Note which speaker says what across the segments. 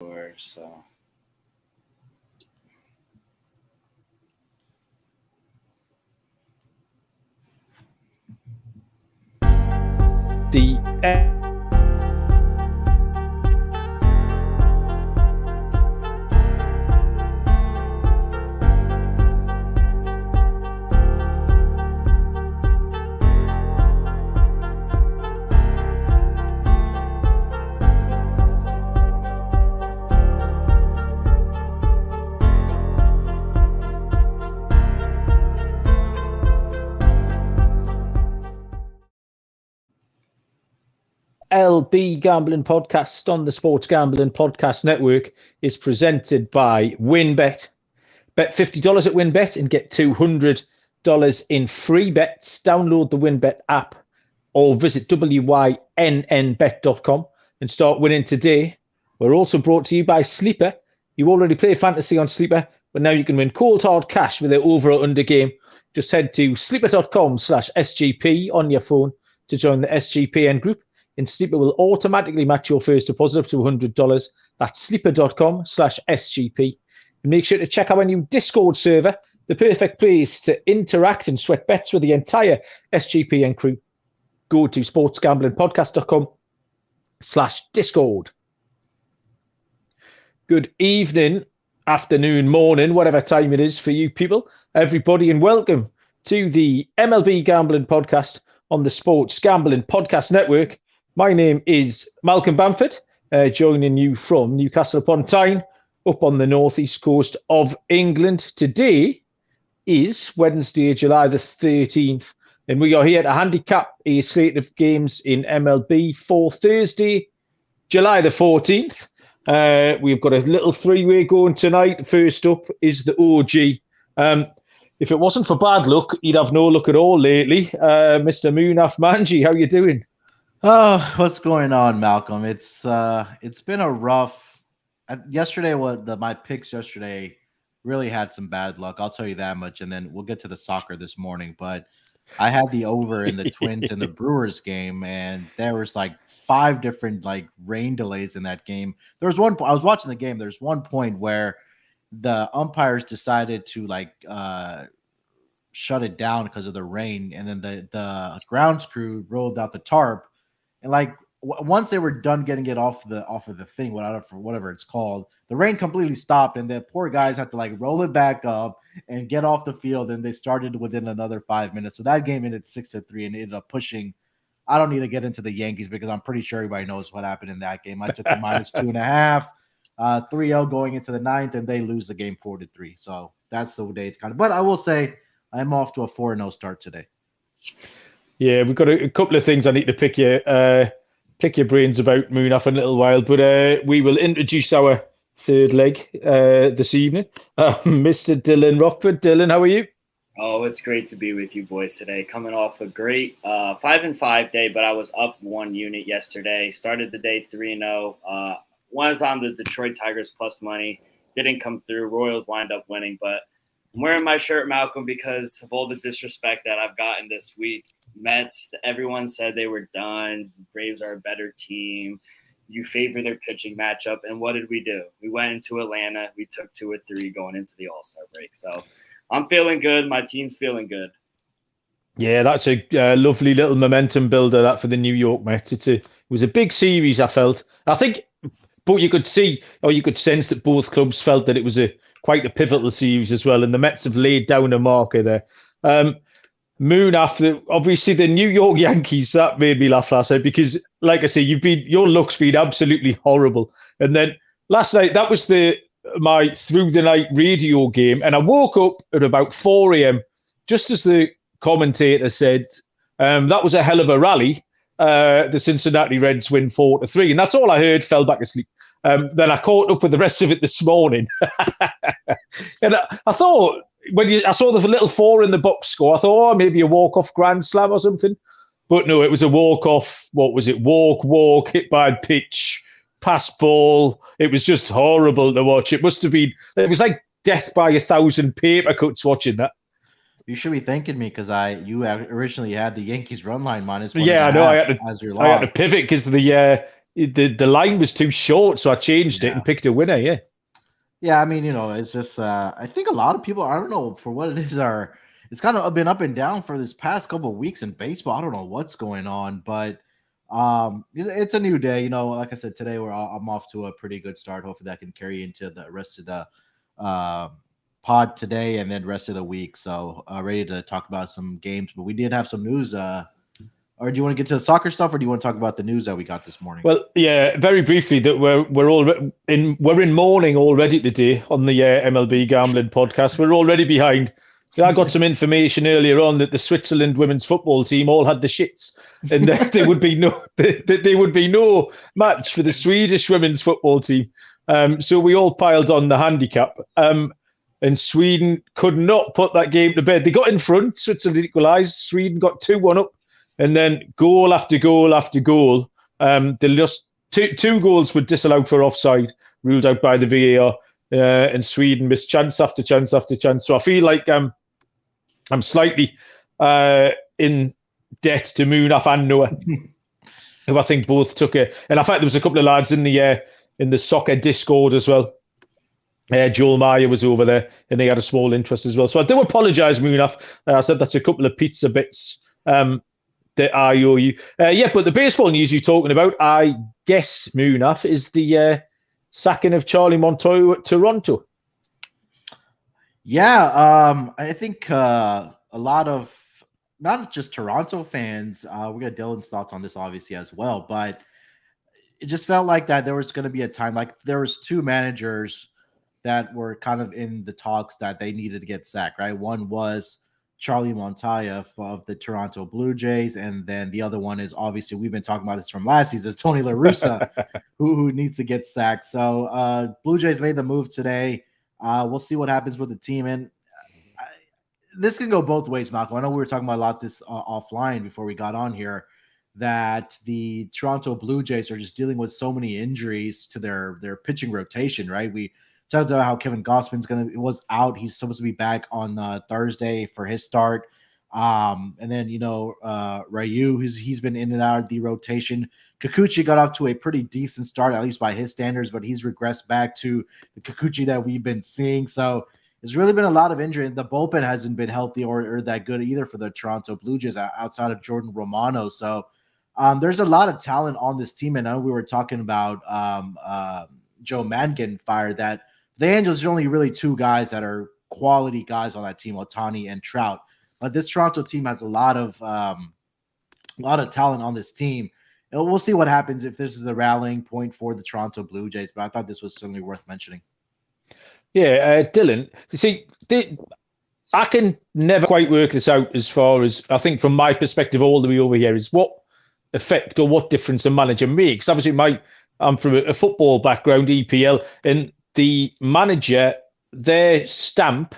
Speaker 1: So
Speaker 2: the MLB Gambling Podcast on the Sports Gambling Podcast Network is presented by WynnBET. Bet $50 at WynnBET and get $200 in free bets. Download the WynnBET app or visit wynnbet.com and start winning today. We're also brought to you by Sleeper. You already play fantasy on Sleeper, but now you can win cold hard cash with their over or under game. Just head to sleeper.com/SGP on your phone to join the SGPN group. And Sleeper will automatically match your first deposit up to $100. That's sleeper.com/SGP. And make sure to check out our new Discord server, the perfect place to interact and sweat bets with the entire SGPN crew. Go to sportsgamblingpodcast.com/Discord. Good evening, afternoon, morning, whatever time it is for you people, everybody, and welcome to the MLB Gambling Podcast on the Sports Gambling Podcast Network. My name is Malcolm Bamford, joining you from Newcastle upon Tyne, up on the northeast coast of England. Today is Wednesday, July the 13th, and we are here to handicap a slate of games in MLB for Thursday, July the 14th. We've got a little three-way going tonight. First up is the OG. If it wasn't for bad luck, he'd have no luck at all lately. Mr. Munaf Manji, how you doing?
Speaker 3: Oh, what's going on, Malcolm? It's been a rough. Yesterday, my picks yesterday really had some bad luck. I'll tell you that much, and then we'll get to the soccer this morning. But I had the over in the Twins and the Brewers game, and there was like 5 different rain delays in that game. There was one. I was watching the game. There's one point where the umpires decided to shut it down because of the rain, and then the grounds crew rolled out the tarp. And once they were done getting it off of the thing, whatever it's called, the rain completely stopped, and the poor guys had to roll it back up and get off the field. And they started within another 5 minutes. So that game ended 6-3, and it ended up pushing. I don't need to get into the Yankees because I'm pretty sure everybody knows what happened in that game. I took the -2.5, 3-0 going into the 9th, and they lose the game 4-3. So that's the day it's kind of. But I will say I'm off to a 4-0 start today.
Speaker 2: Yeah, we've got a couple of things I need to pick your brains about, Munaf, in a little while. But we will introduce our third leg this evening. Mr. Dylan Rockford. Dylan, how are you?
Speaker 1: Oh, it's great to be with you boys today. Coming off a great 5-5 day, but I was up 1 unit yesterday. Started the day 3-0. Was on the Detroit Tigers plus money. Didn't come through. Royals wind up winning, but I'm wearing my shirt, Malcolm, because of all the disrespect that I've gotten this week. Mets, everyone said they were done. Braves are a better team. You favor their pitching matchup. And what did we do? We went into Atlanta. We took 2-3 going into the All-Star break. So I'm feeling good. My team's feeling good.
Speaker 2: Yeah, that's a lovely little momentum builder, that, for the New York Mets. It was a big series, I felt. I think, but you could see, or you could sense that both clubs felt that it was quite a pivotal series as well. And the Mets have laid down a marker there. Moon, after obviously the New York Yankees, that made me laugh last night because, like I say, your luck's been absolutely horrible. And then last night, that was my through the night radio game, and I woke up at about 4 a.m. just as the commentator said, that was a hell of a rally. The Cincinnati Reds win 4-3, and that's all I heard. Fell back asleep. Then I caught up with the rest of it this morning, and I thought, when I saw the little 4 in the box score, I thought, maybe a walk-off grand slam or something. But no, it was a walk-off. What was it? Walk, hit by pitch, pass ball. It was just horrible to watch. It was like death by 1,000 paper cuts watching that.
Speaker 3: You should be thanking me because you originally had the Yankees run line -1.
Speaker 2: Yeah, I know. I had to pivot because the line was too short, so I changed it and picked a winner. Yeah.
Speaker 3: Yeah, I mean, it's just I think a lot of people, I don't know for what it is, it's kind of been up and down for this past couple of weeks in baseball. I don't know what's going on, but it's a new day. Like I said, today I'm off to a pretty good start. Hopefully that can carry into the rest of the pod today and then rest of the week. So ready to talk about some games, but we did have some news. Or do you want to get to the soccer stuff, or do you want to talk about the news that we got this morning?
Speaker 2: Well, yeah, very briefly, that we're in mourning already today on the MLB gambling podcast. We're already behind. I got some information earlier on that the Switzerland women's football team all had the shits, and that there would be no match for the Swedish women's football team. So we all piled on the handicap. And Sweden could not put that game to bed. They got in front, Switzerland equalised. Sweden got 2-1 up. And then goal after goal after goal. They lost two goals were disallowed for offside, ruled out by the VAR. And Sweden missed chance after chance after chance. So I feel like I'm slightly in debt to Munaf and Noah, who I think both took it. And in fact, there was a couple of lads in the soccer Discord as well. Joel Meyer was over there, and he had a small interest as well. So I do apologise, Munaf. I said that's a couple of pizza bits. That I owe you. But the baseball news you're talking about, I guess, Munaf, is the sacking of Charlie Montoyo at Toronto.
Speaker 3: Yeah, I think a lot of, not just Toronto fans, we got Dylan's thoughts on this obviously as well, but it just felt like that there was going to be a time, like there was two managers that were kind of in the talks that they needed to get sacked, right? One was Charlie Montoyo of the Toronto Blue Jays, and then the other one is, obviously, we've been talking about this from last season, Tony La Russa, who needs to get sacked. So Blue Jays made the move today. We'll see what happens with the team, and this can go both ways, Malcolm. I know we were talking about a lot this offline before we got on here, that the Toronto Blue Jays are just dealing with so many injuries to their pitching rotation, right? We talked about how Kevin Gausman was out. He's supposed to be back on Thursday for his start. And then, Ryu, he's been in and out of the rotation. Kikuchi got off to a pretty decent start, at least by his standards, but he's regressed back to the Kikuchi that we've been seeing. So there's really been a lot of injury. The bullpen hasn't been healthy or that good either for the Toronto Blue Jays outside of Jordan Romano. So there's a lot of talent on this team. And I know we were talking about Joe Mangan fired that. The Angels, there's only really two guys that are quality guys on that team, Ohtani and Trout. But this Toronto team has a lot of talent on this team. And we'll see what happens if this is a rallying point for the Toronto Blue Jays. But I thought this was certainly worth mentioning.
Speaker 2: Yeah, Dylan, you see, I can never quite work this out as far as, I think from my perspective all the way over here, is what effect or what difference a manager makes. Obviously, I'm from a football background, EPL, and the manager, their stamp,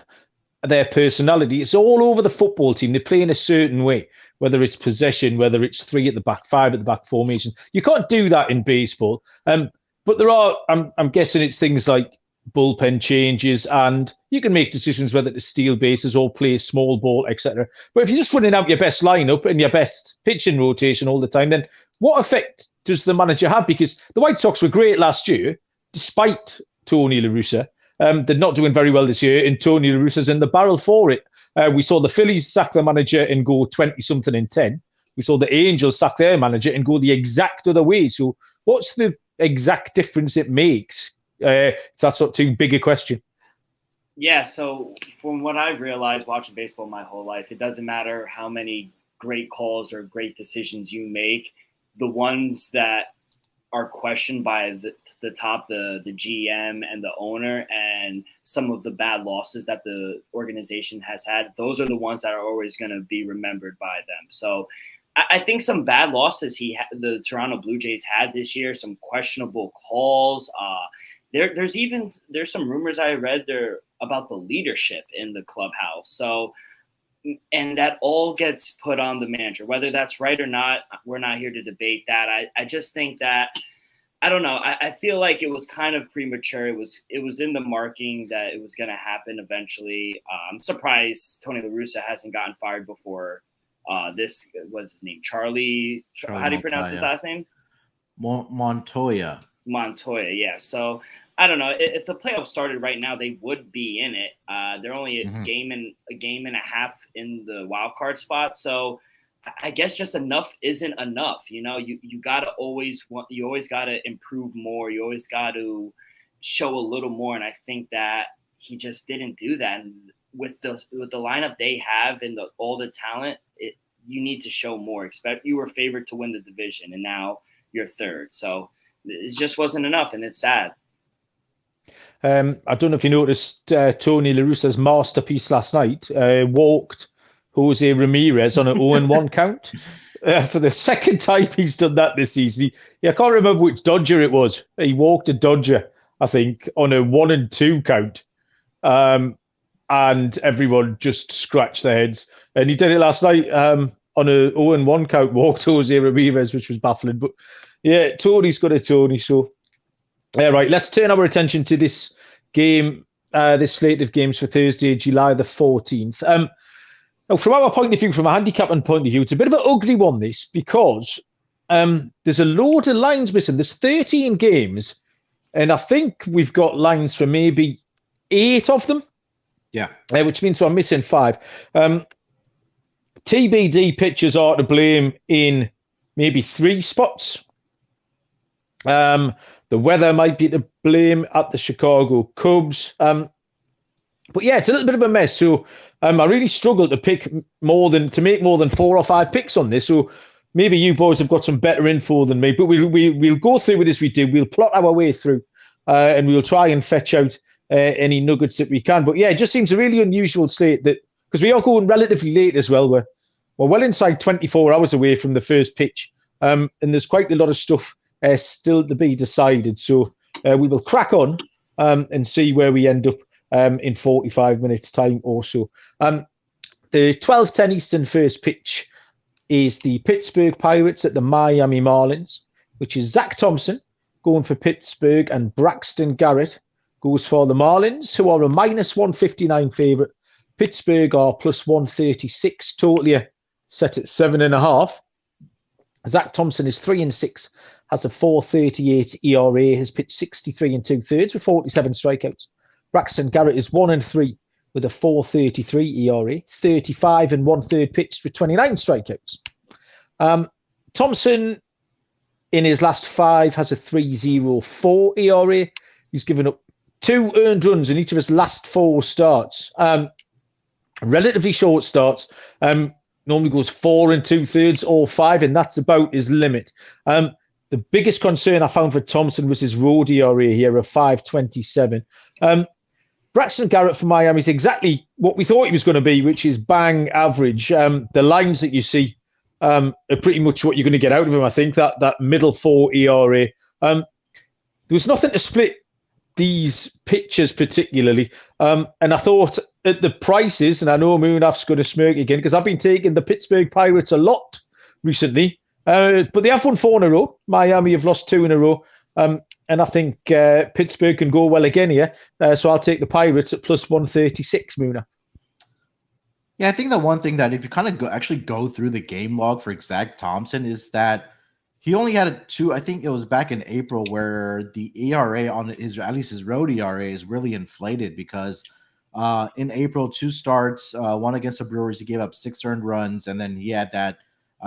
Speaker 2: their personality, it's all over the football team. They play in a certain way, whether it's possession, whether it's 3 at the back, 5 at the back formation. You can't do that in baseball. But there are, I'm guessing it's things like bullpen changes, and you can make decisions whether to steal bases or play small ball, etc. But if you're just running out your best lineup and your best pitching rotation all the time, then what effect does the manager have? Because the White Sox were great last year, despite Tony La Russa. They're not doing very well this year, and Tony La Russa's in the barrel for it. We saw the Phillies sack their manager and go 20-something in 10. We saw the Angels sack their manager and go the exact other way. So what's the exact difference it makes? That's not too big a question.
Speaker 1: Yeah, so from what I've realized watching baseball my whole life, it doesn't matter how many great calls or great decisions you make. The ones that are questioned by the top, the GM and the owner, and some of the bad losses that the organization has had, those are the ones that are always going to be remembered by them. So I think some bad losses the Toronto Blue Jays had this year, some questionable calls. There's some rumors I read there about the leadership in the clubhouse. So, and that all gets put on the manager, whether that's right or not. We're not here to debate that. I just think that, I don't know. I feel like it was kind of premature. It was in the marking that it was going to happen eventually. I'm surprised Tony La Russa hasn't gotten fired before. This was his name, Charlie. How do you pronounce his last name?
Speaker 3: Montoya.
Speaker 1: Montoya, yeah. So I don't know if the playoffs started right now, they would be in it. They're only a game and a half in the wild card spot, so I guess just enough isn't enough. You know, you gotta always gotta improve more. You always got to show a little more, and I think that he just didn't do that. And with the lineup they have and all the talent, you need to show more. Expect you were favored to win the division, and now you're third. So it just wasn't enough, and it's sad.
Speaker 2: I don't know if you noticed Tony La Russa's masterpiece last night. Walked Jose Ramirez on an 0-1 count. For the second time he's done that this season. I can't remember which Dodger it was. He walked a Dodger, I think, on a 1-2 count. And everyone just scratched their heads. And he did it last night on a 0-1 count, walked Jose Ramirez, which was baffling. But yeah, Tony's got a Tony. So, right, let's turn our attention to this game, this slate of games for Thursday, July the 14th. Now, from our point of view, from a handicapping point of view, it's a bit of an ugly one, this, because there's a load of lines missing. There's 13 games, and I think we've got lines for maybe 8 of them.
Speaker 3: Yeah.
Speaker 2: Which means we're missing 5. TBD pitchers are to blame in maybe 3 spots. The weather might be to blame at the Chicago Cubs. But yeah, it's a little bit of a mess. So I really struggled to make more than 4 or 5 picks on this. So maybe you boys have got some better info than me. But we'll go through it as we do. We'll plot our way through, and we'll try and fetch out any nuggets that we can. But yeah, it just seems a really unusual slate, that because we are going relatively late as well. We're well inside 24 hours away from the first pitch, and there's quite a lot of stuff still to be decided. So we will crack on and see where we end up in 45 minutes time or so. The 12:10 Eastern first pitch is the Pittsburgh Pirates at the Miami Marlins, which is Zach Thompson going for Pittsburgh and Braxton Garrett goes for the Marlins, who are a -159 favourite. Pittsburgh are +136, totally set at 7.5. Zach Thompson is 3-6, has a 4.38 ERA, has pitched 63 2/3 with 47 strikeouts. Braxton Garrett is 1-3 with a 4.33 ERA, 35 1/3 pitched with 29 strikeouts. Thompson, in his last 5, has a 3.04 ERA. He's given up 2 earned runs in each of his last 4 starts. Relatively short starts. Normally goes 4 2/3 or 5, and that's about his limit. The biggest concern I found for Thompson was his road ERA here of 5.27. Braxton Garrett for Miami is exactly what we thought he was going to be, which is bang average. The lines that you see are pretty much what you're going to get out of him. I think that middle 4 ERA. There was nothing to split these pitchers particularly. And I thought at the prices, and I know Moonaf's going to smirk again because I've been taking the Pittsburgh Pirates a lot recently, but they have won 4 in a row. Miami have lost 2 in a row. And I think Pittsburgh can go well again here. So I'll take the Pirates at +136, Moonaf.
Speaker 3: Yeah, I think the one thing that if you kind of go through the game log for Zach Thompson is that he only had 2, I think it was back in April, where the ERA on at least his road ERA is really inflated because in April, 2 starts, one against the Brewers, he gave up 6 earned runs, and then he had that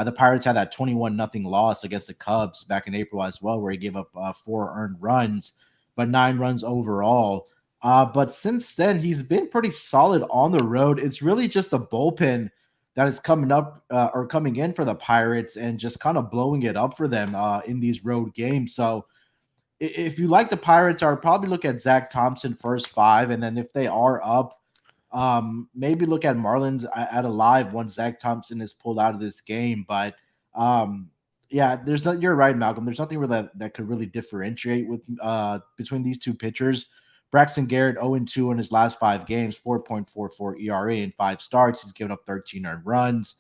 Speaker 3: the Pirates had that 21-0 loss against the Cubs back in April as well, where he gave up 4 earned runs, but 9 runs overall. But since then, he's been pretty solid on the road. It's really just the bullpen that is coming in for the Pirates and just kind of blowing it up for them in these road games. So if you like the Pirates, I'd probably look at Zach Thompson first 5, and then if they are up, maybe look at Marlins at a live once Zach Thompson is pulled out of this game. But yeah, you're right, Malcolm. There's nothing really that could really differentiate with between these 2 pitchers. Braxton Garrett 0-2 in his last 5 games, 4.44 ERA in 5 starts. He's given up 13 earned runs.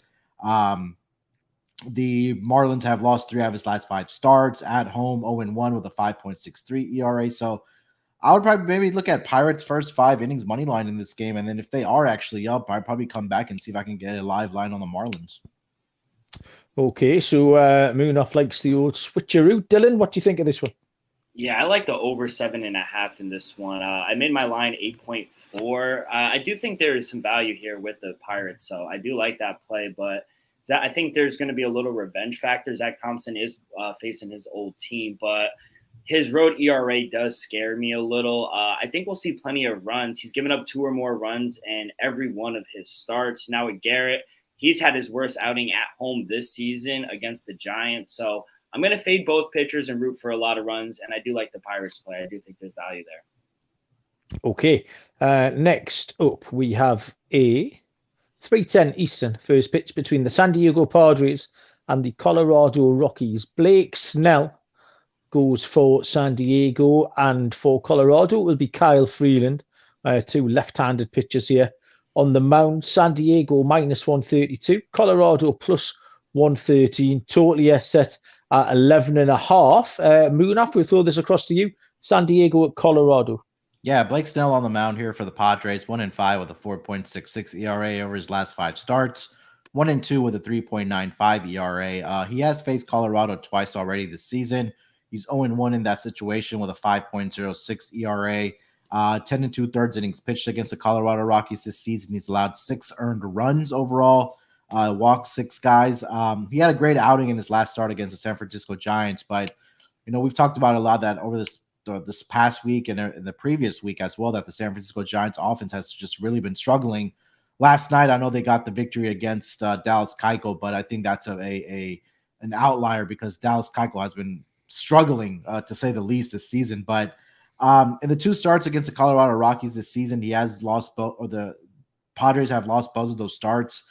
Speaker 3: The Marlins have lost 3 out of his last 5 starts at home, 0-1 with a 5.63 ERA. So I would probably maybe look at Pirates first 5 innings money line in this game. And then if they are actually up, I'd probably come back and see if I can get a live line on the Marlins.
Speaker 2: Okay, so Munaf likes the old switcheroo. Dylan, what do you think of this one?
Speaker 1: Yeah, I like the over 7.5 in this one. I made my line 8.4. I do think there is some value here with the Pirates, so I do like that play. But I think there's going to be a little revenge factor. Zach Thompson is facing his old team, but his road ERA does scare me a little. I think we'll see plenty of runs. He's given up 2 or more runs in every one of his starts. Now with Garrett, he's had his worst outing at home this season against the Giants. So I'm going to fade both pitchers and root for a lot of runs. And I do like the Pirates play. I do think there's value there.
Speaker 2: Okay. Next up, we have a 3:10 Eastern first pitch between the San Diego Padres and the Colorado Rockies. Blake Snell goes for San Diego, and for Colorado it will be Kyle Freeland, 2 left-handed pitchers here on the mound. San Diego minus 132, Colorado plus 113, totally set at 11.5. Munaf, we'll throw this across to you. San Diego at Colorado.
Speaker 3: Yeah, Blake Snell on the mound here for the Padres, 1-5 with a 4.66 ERA over his last 5 starts, 1-2 with a 3.95 ERA. He has faced Colorado twice already this season. He's 0-1 in that situation with a 5.06 ERA. 10 2/3 innings pitched against the Colorado Rockies this season. He's allowed 6 earned runs overall, walked 6 guys. He had a great outing in his last start against the San Francisco Giants, but we've talked about a lot of that over this past week and in the previous week as well, that the San Francisco Giants offense has just really been struggling. Last night, I know they got the victory against Dallas Keuchel, but I think that's an outlier because Dallas Keuchel has been struggling to say the least this season. But in the 2 starts against the Colorado Rockies this season, he has lost both, or the Padres have lost both of those starts.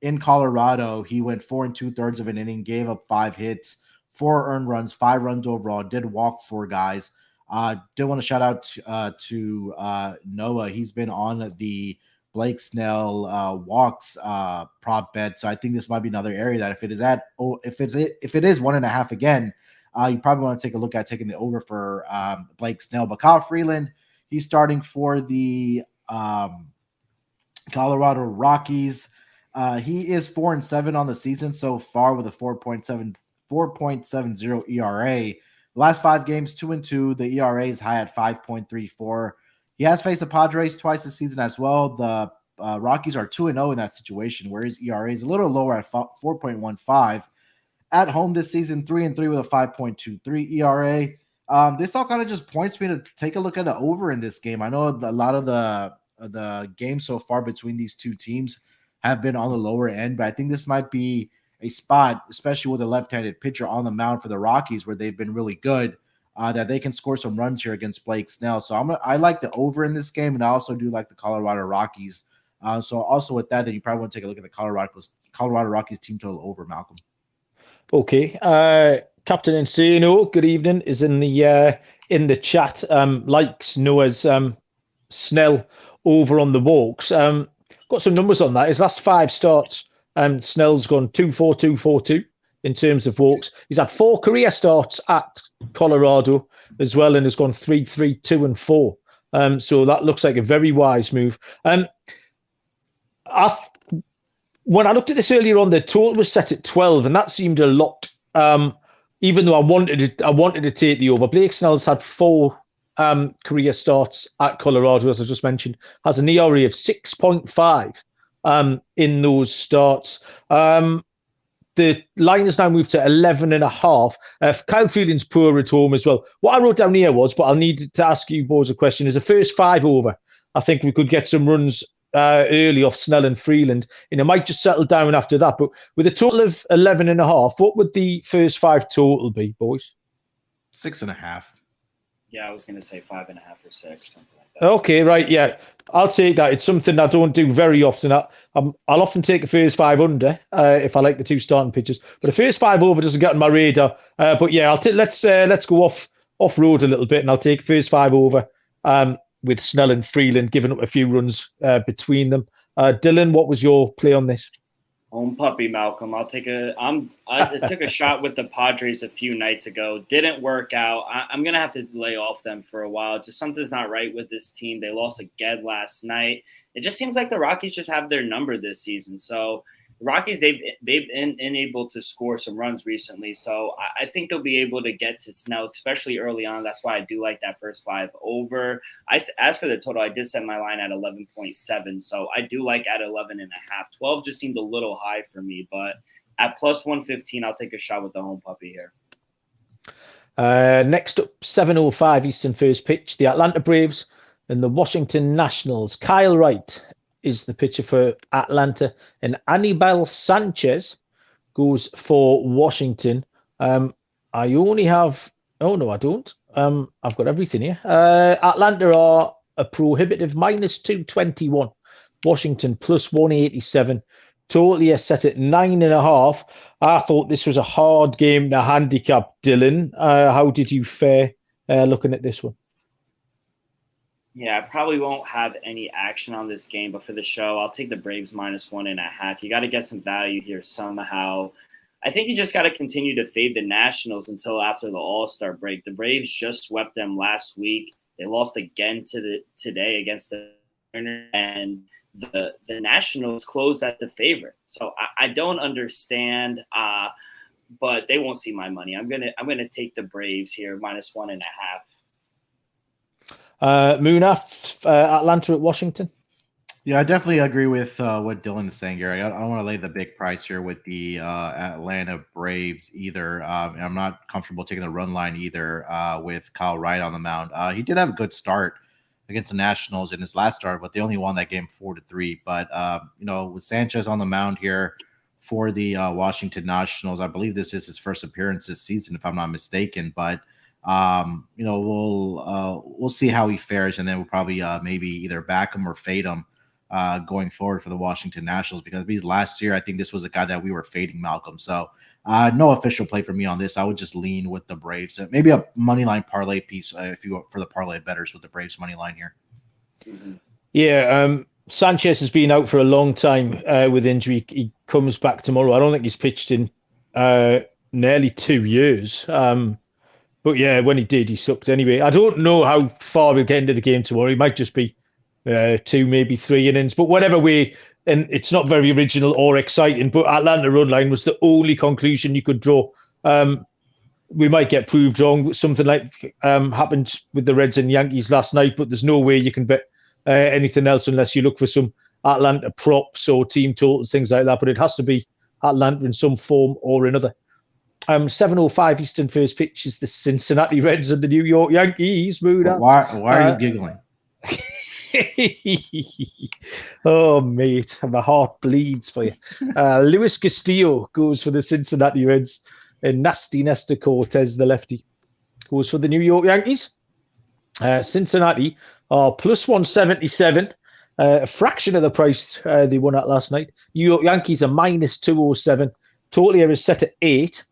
Speaker 3: In Colorado, he went 4 2/3 of an inning, gave up 5 hits, 4 earned runs, 5 runs overall, did walk 4 guys. Did want to shout out to Noah. He's been on the Blake Snell walks prop bet. So I think this might be another area that if it is 1.5 again, you probably want to take a look at taking the over for Blake Snell. But Kyle Freeland, he's starting for the Colorado Rockies. He is 4-7 on the season so far with a 4.70 ERA. The last 5 games, 2-2. The ERA is high at 5.34. He has faced the Padres twice this season as well. The Rockies are 2-0 in that situation, where his ERA is a little lower at 4.15. At home this season, 3-3 with a 5.23 ERA. This all kind of just points me to take a look at the over in this game. I know a lot of the games so far between these 2 teams have been on the lower end, but I think this might be a spot, especially with a left-handed pitcher on the mound for the Rockies, where they've been really good, that they can score some runs here against Blake Snell. So I like the over in this game, and I also do like the Colorado Rockies. So also with that, then you probably want to take a look at the Colorado Rockies team total over, Malcolm.
Speaker 2: Okay. Captain Encino, good evening, is in the chat. Likes Noah's Snell over on the walks. Got some numbers on that. His last 5 starts, Snell's gone 2-4, 2-4-2 in terms of walks. He's had 4 career starts at Colorado as well, and has gone 3-3, 2-4. So that looks like a very wise move. When I looked at this earlier on, the total was set at 12, and that seemed a lot. Even though I wanted to take the over. Blake Snell's had 4 career starts at Colorado, as I just mentioned, has an ERA of 6.5 in those starts. The line has now moved to 11.5. Kyle Freeland's poor at home as well. What I wrote down here was, but I'll need to ask you boys a question, is the first 5 over. I think we could get some runs early off Snell and Freeland, and it might just settle down after that. But with a total of 11.5, what would the first 5 total be, boys?
Speaker 3: 6.5.
Speaker 1: Yeah, I was going to say 5.5 or 6, something like that.
Speaker 2: Okay, right, yeah. I'll take that. It's something I don't do very often. I'll often take a first 5 under if I like the 2 starting pitchers. But the first 5 over doesn't get on my radar. But yeah, let's go off road a little bit, and I'll take first 5 over with Snell and Freeland giving up a few runs between them. Dylan, what was your play on this?
Speaker 1: Home puppy, Malcolm. I took a shot with the Padres a few nights ago. Didn't work out. I'm going to have to lay off them for a while. Just something's not right with this team. They lost again last night. It just seems like the Rockies just have their number this season. So Rockies, they've been able to score some runs recently, so I think they'll be able to get to Snell, especially early on. That's why I do like that first 5 over. As for the total, I did set my line at 11.7, so I do like at 11.5. 12 just seemed a little high for me, but at plus 115, I'll take a shot with the home puppy here.
Speaker 2: Next up, 7:05 Eastern first pitch, the Atlanta Braves and the Washington Nationals. Kyle Wright is the pitcher for Atlanta, and Anibal Sanchez goes for Washington. I only have, oh no, I don't. I've got everything here. Atlanta are a prohibitive minus 221. Washington plus 187. Totally is set at 9.5. I thought this was a hard game to handicap, Dylan. How did you fare looking at this one?
Speaker 1: Yeah, I probably won't have any action on this game, but for the show, I'll take the Braves minus 1.5. You got to get some value here somehow. I think you just got to continue to fade the Nationals until after the All-Star break. The Braves just swept them last week. They lost again today against the and the Nationals closed at the favorite. So I don't understand, but they won't see my money. I'm gonna take the Braves here minus 1.5.
Speaker 2: Munaf, Atlanta at Washington.
Speaker 3: Yeah, I definitely agree with what Dylan is saying here. I don't want to lay the big price here with the Atlanta Braves either. I'm not comfortable taking the run line either with Kyle Wright on the mound. He did have a good start against the Nationals in his last start, but they only won that game 4-3. But with Sanchez on the mound here for the Washington Nationals, I believe this is his first appearance this season, if I'm not mistaken. But we'll see how he fares, and then we'll probably maybe either back him or fade him going forward for the Washington Nationals, because last year I think this was a guy that we were fading, Malcolm. So no official play for me on this. I would just lean with the Braves. Maybe a money line parlay piece if you for the parlay bettors with the Braves money line here.
Speaker 2: Yeah, Sanchez has been out for a long time with injury. He comes back tomorrow. I don't think he's pitched in nearly 2 years. But yeah, when he did, he sucked anyway. I don't know how far we'll get into the game tomorrow. He might just be 2, maybe 3 innings. But whatever way, and it's not very original or exciting, but Atlanta run line was the only conclusion you could draw. We might get proved wrong. Something like happened with the Reds and Yankees last night, but there's no way you can bet anything else unless you look for some Atlanta props or team totals, things like that. But it has to be Atlanta in some form or another. 7:05 Eastern first pitch is the Cincinnati Reds and the New York Yankees.
Speaker 3: Why are you giggling?
Speaker 2: Oh, mate, my heart bleeds for you. Luis Castillo goes for the Cincinnati Reds, and Nasty Nestor Cortez, the lefty, goes for the New York Yankees. Cincinnati are plus 177, a fraction of the price they won at last night. New York Yankees are minus 207. Total here is set at 8.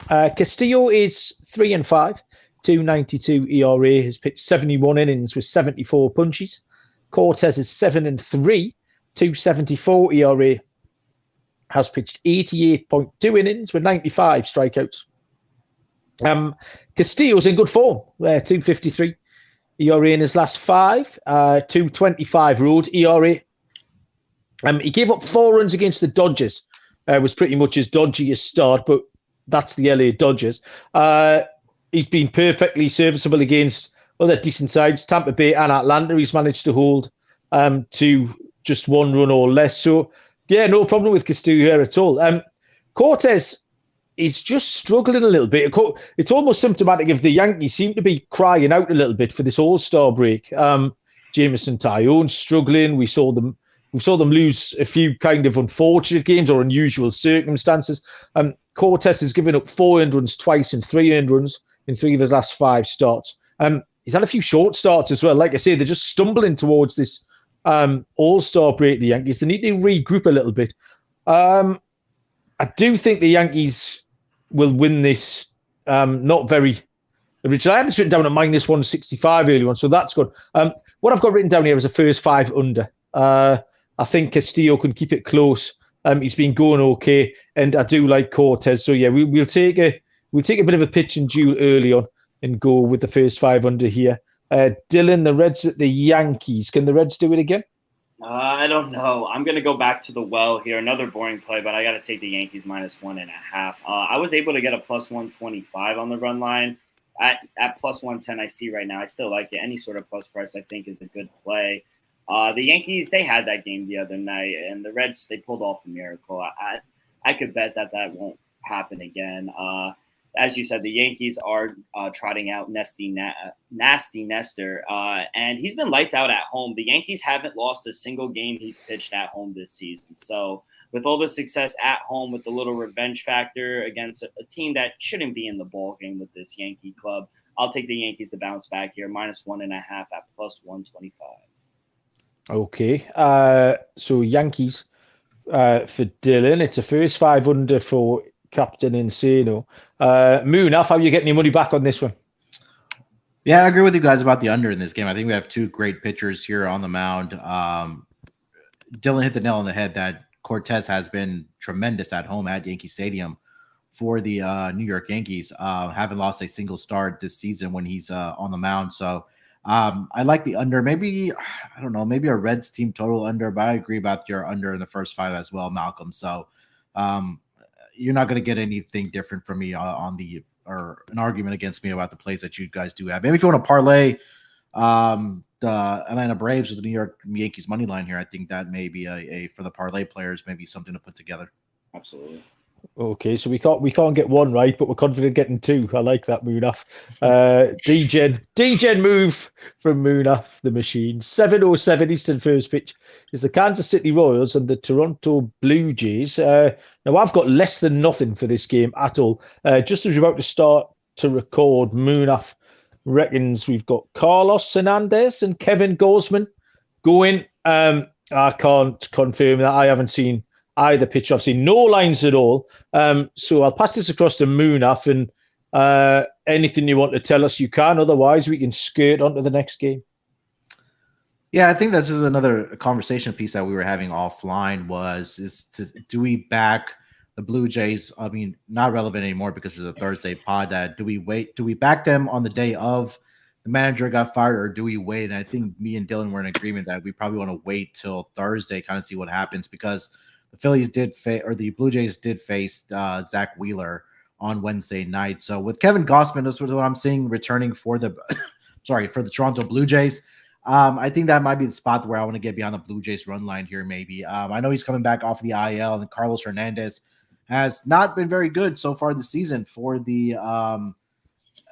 Speaker 2: Castillo is 3-5, 2.92 ERA. Has pitched 71 innings with 74 punches. Cortez is 7-3, 2.74 ERA. Has pitched 88.2 innings with 95 strikeouts. Castillo's in good form. 2.53 ERA in his last 5. 2.25 road ERA. He gave up 4 runs against the Dodgers. Was pretty much his dodgiest start, but that's the LA Dodgers. He's been perfectly serviceable against other decent sides, Tampa Bay and Atlanta. He's managed to hold to just 1 run or less. So, yeah, no problem with Castillo here at all. Cortez is just struggling a little bit. It's almost symptomatic of the Yankees seem to be crying out a little bit for this All-Star break. Jameson Taillon struggling. We saw them lose a few kind of unfortunate games or unusual circumstances. Cortez has given up 4 earned runs twice and 3 earned runs in 3 of his last 5 starts. He's had a few short starts as well. Like I say, they're just stumbling towards this All-Star break, the Yankees. They need to regroup a little bit. I do think the Yankees will win this. Not very original. I had this written down at minus 165 early on, so that's good. What I've got written down here is the first 5 under. I think Castillo can keep it close. He's been going okay, and I do like Cortez. So yeah, we'll take a bit of a pitch and duel early on and go with the first 5 under here. Dylan, the Reds at the Yankees. Can the Reds do it again?
Speaker 1: I don't know. I'm going to go back to the well here. Another boring play, but I got to take the Yankees -1.5. I was able to get a +125 on the run line. At +110, I see right now. I still like it. Any sort of plus price, I think, is a good play. The Yankees, they had that game the other night, and the Reds, they pulled off a miracle. I could bet that won't happen again. As you said, the Yankees are trotting out Nasty Nestor, and he's been lights out at home. The Yankees haven't lost a single game he's pitched at home this season. So with all the success at home, with the little revenge factor against a team that shouldn't be in the ball game with this Yankee club, I'll take the Yankees to bounce back here, -1.5 at +125.
Speaker 2: Okay. So Yankees for Dylan. It's a first 5 under for Captain Insano. Moonaf, how are you getting your money back on this one?
Speaker 3: Yeah, I agree with you guys about the under in this game. I think we have two great pitchers here on the mound. Dylan hit the nail on the head that Cortez has been tremendous at home at Yankee Stadium for the New York Yankees. Haven't lost a single start this season when he's on the mound. So I like the under. Maybe, I don't know, maybe a Reds team total under, but I agree about your under in the first 5 as well, Malcolm. So you're not going to get anything different from me or an argument against me about the plays that you guys do have. Maybe if you want to parlay the Atlanta Braves with the New York Yankees money line here, I think that may be a for the parlay players, maybe something to put together.
Speaker 1: Absolutely.
Speaker 2: Okay, so we can't get one right, but we're confident getting 2. I like that, Moonaf. DGen move from Moonaf, the machine. 7:07 Eastern first pitch is the Kansas City Royals and the Toronto Blue Jays. Now I've got less than nothing for this game at all. Just as we're about to start to record, Moonaf reckons we've got Carlos Hernandez and Kevin Gausman going. I can't confirm that. I haven't seen either pitch. I've seen no lines at all. So I'll pass this across to Moonaf, and anything you want to tell us, you can. Otherwise, we can skirt on to the next game.
Speaker 3: Yeah, I think this is another conversation piece that we were having offline do we back the Blue Jays? I mean, not relevant anymore because it's a Thursday pod. Do we back them on the day of the manager got fired, or do we wait? And I think me and Dylan were in agreement that we probably want to wait till Thursday, kind of see what happens, because the Phillies the Blue Jays did face Zach Wheeler on Wednesday night. So with Kevin Gausman, this was what I'm seeing returning for the for the Toronto Blue Jays. I think that might be the spot where I want to get behind the Blue Jays run line here. Maybe I know he's coming back off the IL, and Carlos Hernandez has not been very good so far this season for the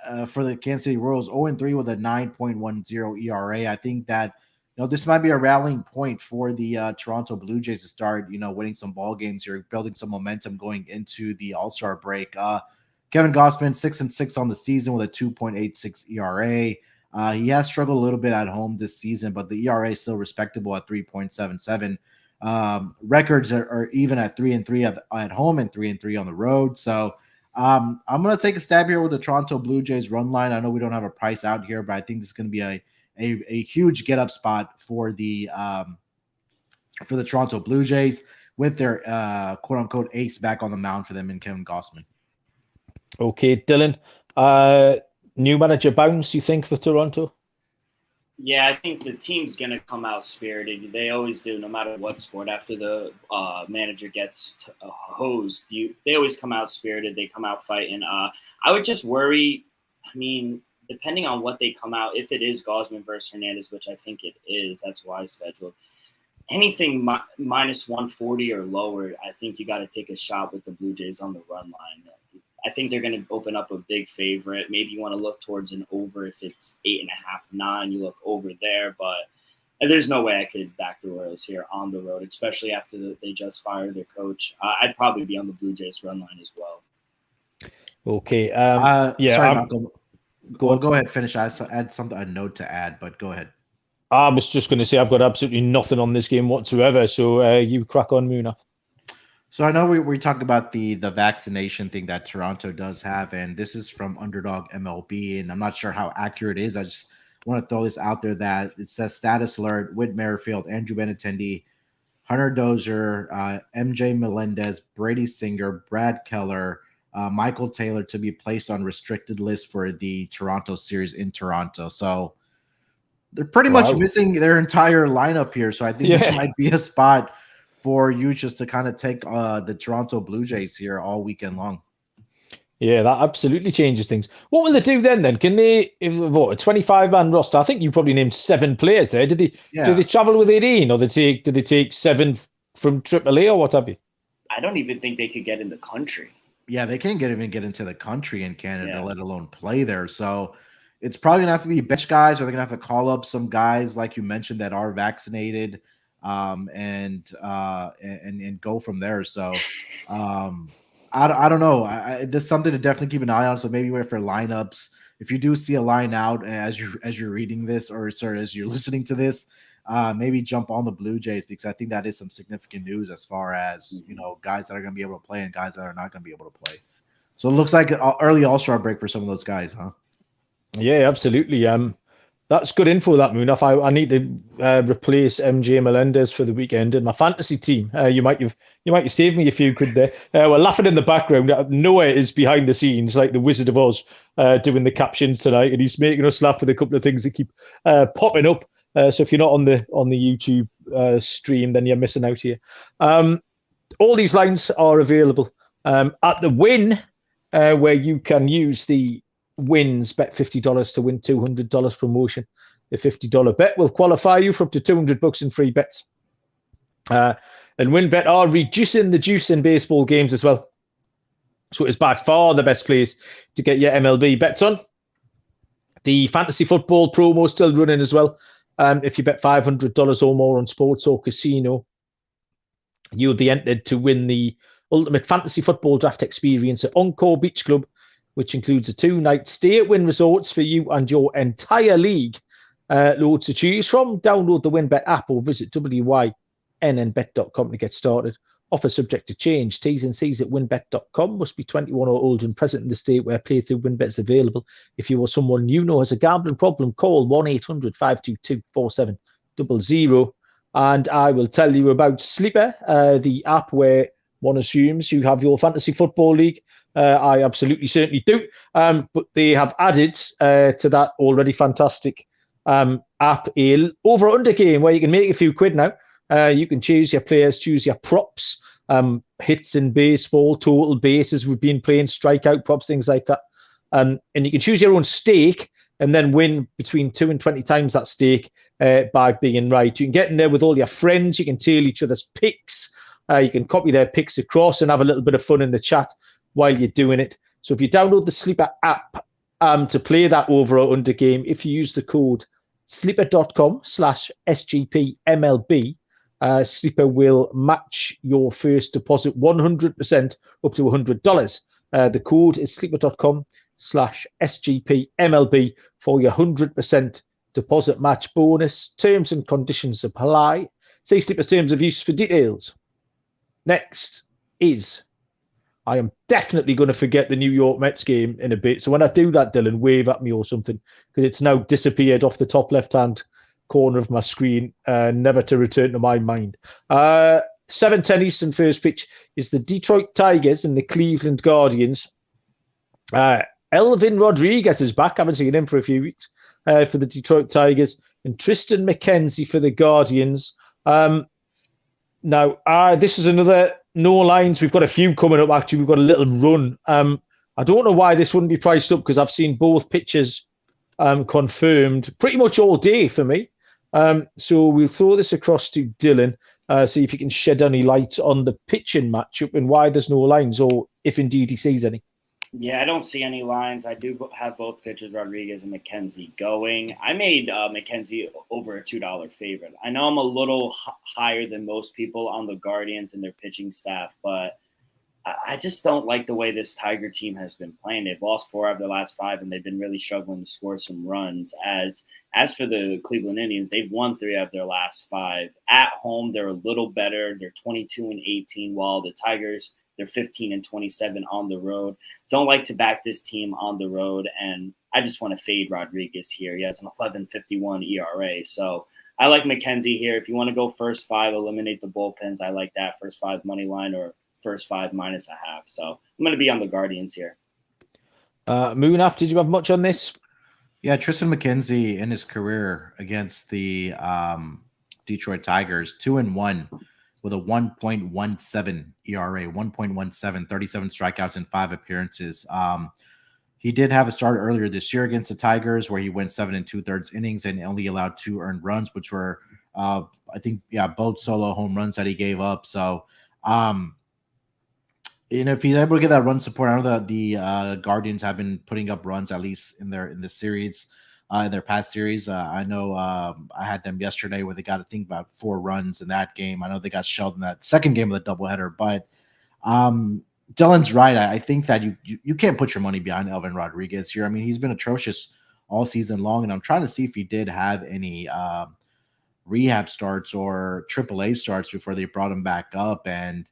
Speaker 3: Kansas City Royals. 0-3 with a 9.10 ERA. I think that this might be a rallying point for the Toronto Blue Jays to start, winning some ball games here, building some momentum going into the All-Star break. Kevin Gausman, 6-6 on the season with a 2.86 ERA. He has struggled a little bit at home this season, but the ERA is still respectable at 3.77. Records are even at 3-3 at home and 3-3 on the road. So I'm going to take a stab here with the Toronto Blue Jays run line. I know we don't have a price out here, but I think this is going to be a huge get up spot for the Toronto Blue Jays with their quote unquote ace back on the mound for them in Kevin Gausman.
Speaker 2: Okay, Dylan. New manager bounce, you think, for Toronto?
Speaker 1: Yeah, I think the team's going to come out spirited. They always do, no matter what sport. After the manager gets hosed, they always come out spirited. They come out fighting. I would just worry, depending on what they come out, if it is Gausman versus Hernandez, which I think it is, that's why I scheduled. Anything -140 or lower, I think you got to take a shot with the Blue Jays on the run line. I think they're going to open up a big favorite. Maybe you want to look towards an over. If it's 8.5, 9, you look over there. But there's no way I could back the Royals here on the road, especially after they just fired their coach. I'd probably be on the Blue Jays run line as well.
Speaker 2: Okay.
Speaker 3: Sorry, Malcolm. Go ahead, finish. I had a note to add, but go ahead.
Speaker 2: I was just going to say I've got absolutely nothing on this game whatsoever. So you crack on, Moonaf.
Speaker 3: So I know we talked about the vaccination thing that Toronto does have, and this is from Underdog MLB, and I'm not sure how accurate it is. I just want to throw this out there that it says status alert: Whit Merrifield, Andrew Benintendi, Hunter Dozier, MJ Melendez, Brady Singer, Brad Keller, Michael Taylor to be placed on restricted list for the Toronto series in Toronto. So They're pretty much missing their entire lineup here. So I think this might be a spot for you just to kind of take the Toronto Blue Jays here all weekend long.
Speaker 2: Yeah, that absolutely changes things. What will they do then? Can they, if a 25-man roster? I think you probably named 7 players there. Did they? Yeah. Do they travel with 18, or did they take 7 from AAA, or what have you?
Speaker 1: I don't even think they could get in the country.
Speaker 3: Yeah, they can't even get into the country in Canada, let alone play there. So it's probably gonna have to be bench guys, or they're gonna have to call up some guys like you mentioned that are vaccinated, and go from there. So I don't know. There's something to definitely keep an eye on. So maybe wait for lineups. If you do see a line out as you're reading this, or sorry, as you're listening to this, maybe jump on the Blue Jays, because I think that is some significant news as far as guys that are going to be able to play and guys that are not going to be able to play. So it looks like an early All-Star break for some of those guys, huh?
Speaker 2: Yeah, absolutely. That's good info, that Munaf. I need to replace MJ Melendez for the weekend in my fantasy team. You might have saved me a few quid there. We're laughing in the background. Noah is behind the scenes, like the Wizard of Oz, doing the captions tonight, and he's making us laugh with a couple of things that keep popping up. So if you're not on the YouTube stream, then you're missing out here. All these lines are available at the Win, where you can use the Wins bet $50 to win $200 promotion. The $50 bet will qualify you for up to $200 in free bets. And WinBet are reducing the juice in baseball games as well. So it is by far the best place to get your MLB bets on. The fantasy football promo is still running as well. If you bet $500 or more on sports or casino, you'll be entered to win the ultimate fantasy football draft experience at Encore Beach Club, which includes a 2-night stay at Wynn Resorts for you and your entire league. Loads to choose from. Download the WinBet app or visit wynnbet.com to get started. Offer subject to change. T's and C's at winbet.com. Must be 21 or older and present in the state where playthrough WinBet is available. If you or someone you know has a gambling problem, call 1-800-522-4700. And I will tell you about Sleeper, the app where one assumes you have your fantasy football league. I absolutely certainly do. But they have added to that already fantastic app a over-under game where you can make a few quid now. You can choose your players, choose your props, hits in baseball, total bases we've been playing, strikeout props, things like that. And you can choose your own stake and then win between 2 and 20 times that stake by being right. You can get in there with all your friends. You can tail each other's picks. You can copy their picks across and have a little bit of fun in the chat while you're doing it. So if you download the Sleeper app to play that over or under game, if you use the code sleeper.com/SGPMLB, Sleeper will match your first deposit 100% up to $100. The code is sleeper.com/SGPMLB for your 100% deposit match bonus. Terms and conditions apply. See Sleeper's terms of use for details. Next is, I am definitely going to forget the New York Mets game in a bit. So when I do that, Dylan, wave at me or something, because it's now disappeared off the top left-hand corner of my screen, never to return to my mind. 7:10 Eastern first pitch is the Detroit Tigers and the Cleveland Guardians. Elvin Rodriguez is back. I haven't seen him for a few weeks for the Detroit Tigers. And Tristan McKenzie for the Guardians. Now, this is another no lines. We've got a few coming up, actually. We've got a little run. I don't know why this wouldn't be priced up, because I've seen both pitches confirmed pretty much all day for me. So we'll throw this across to Dylan, see if he can shed any light on the pitching matchup and why there's no lines, or if indeed he sees any.
Speaker 1: Yeah, I don't see any lines. I do have both pitchers, Rodriguez and McKenzie, going. I made McKenzie over a $2 favorite. I know I'm a little higher than most people on the Guardians and their pitching staff, but I just don't like the way this Tiger team has been playing. They've lost 4 out of their last 5, and they've been really struggling to score some runs. As for the Cleveland Indians, they've won 3 out of their last 5. At home, they're a little better. They're 22-18, while the Tigers, they're 15-27 on the road. Don't like to back this team on the road, and I just want to fade Rodriguez here. He has an 11.51 ERA, so I like McKenzie here. If you want to go first 5, eliminate the bullpens, I like that first 5 money line, or first 5 -1/2. So I'm going to be on the Guardians here.
Speaker 2: Moonaf, did you have much on this?
Speaker 3: Yeah, Tristan McKenzie in his career against the Detroit Tigers, 2-1 with a 1.17 ERA, 1.17, 37 strikeouts in 5 appearances. He did have a start earlier this year against the Tigers where he went 7 2/3 innings and only allowed 2 earned runs, which were, I think, both solo home runs that he gave up. So, if he's able to get that run support, I know that the Guardians have been putting up runs at least in the series, in their past series. I know I had them yesterday where they got, I think, about 4 runs in that game. I know they got shelled in that second game of the doubleheader, but Dylan's right. I think that you can't put your money behind Elvin Rodriguez here. I mean, he's been atrocious all season long, and I'm trying to see if he did have any rehab starts or AAA starts before they brought him back up, and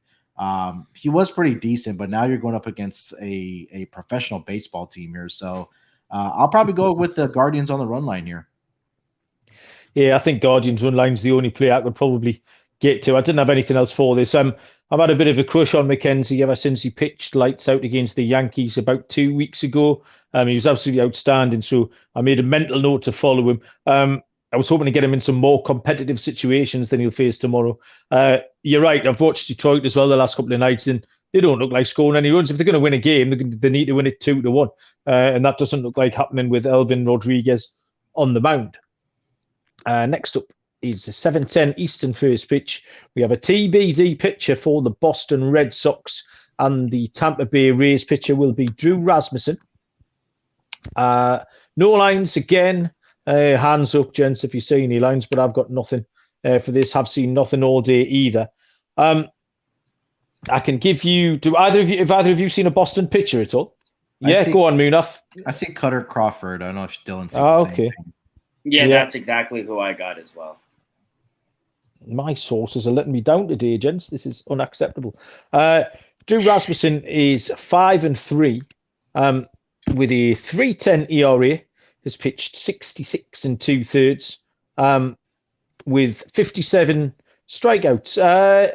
Speaker 3: he was pretty decent. But now you're going up against a professional baseball team here, so I'll probably go with the Guardians on the run line here.
Speaker 2: Yeah, I think Guardians run line's the only play I could probably get to. I didn't have anything else for this. I've had a bit of a crush on McKenzie ever since he pitched lights out against the Yankees about 2 weeks ago. He was absolutely outstanding, so I made a mental note to follow him. I was hoping to get him in some more competitive situations than he'll face tomorrow. You're right. I've watched Detroit as well the last couple of nights, and they don't look like scoring any runs. If they're going to win a game, they need to win it 2-1, and that doesn't look like happening with Elvin Rodriguez on the mound. Next up is a 7:10 Eastern first pitch. We have a TBD pitcher for the Boston Red Sox, and the Tampa Bay Rays pitcher will be Drew Rasmussen. No lines again. Hands up, gents, if you see any lines, but I've got nothing for this. Have seen nothing all day either. I can give you. Have either of you seen a Boston pitcher at all? Go on, Munaf.
Speaker 3: I see Cutter Crawford. I don't know if Dylan sees
Speaker 2: the
Speaker 3: same
Speaker 2: okay.
Speaker 3: thing.
Speaker 1: Yeah, that's exactly who I got as well.
Speaker 2: My sources are letting me down today, gents. This is unacceptable. Drew Rasmussen is 5-3 with a 3.10 ERA. Has pitched 66 2/3 with 57 strikeouts.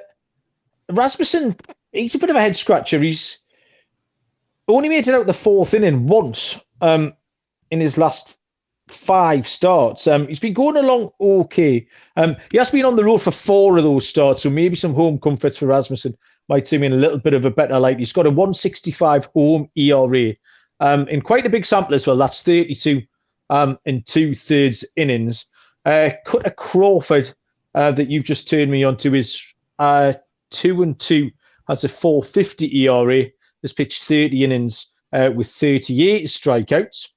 Speaker 2: Rasmussen, he's a bit of a head scratcher. He's only made it out the fourth inning once in his last 5 starts. He's been going along okay. He has been on the road for 4 of those starts, so maybe some home comforts for Rasmussen might seem in a little bit of a better light. He's got a 1.65 home ERA in quite a big sample as well. That's 32 in 2/3 innings. Cutter Crawford that you've just turned me on to is 2-2, has a 4.50 ERA, has pitched 30 innings with 38 strikeouts.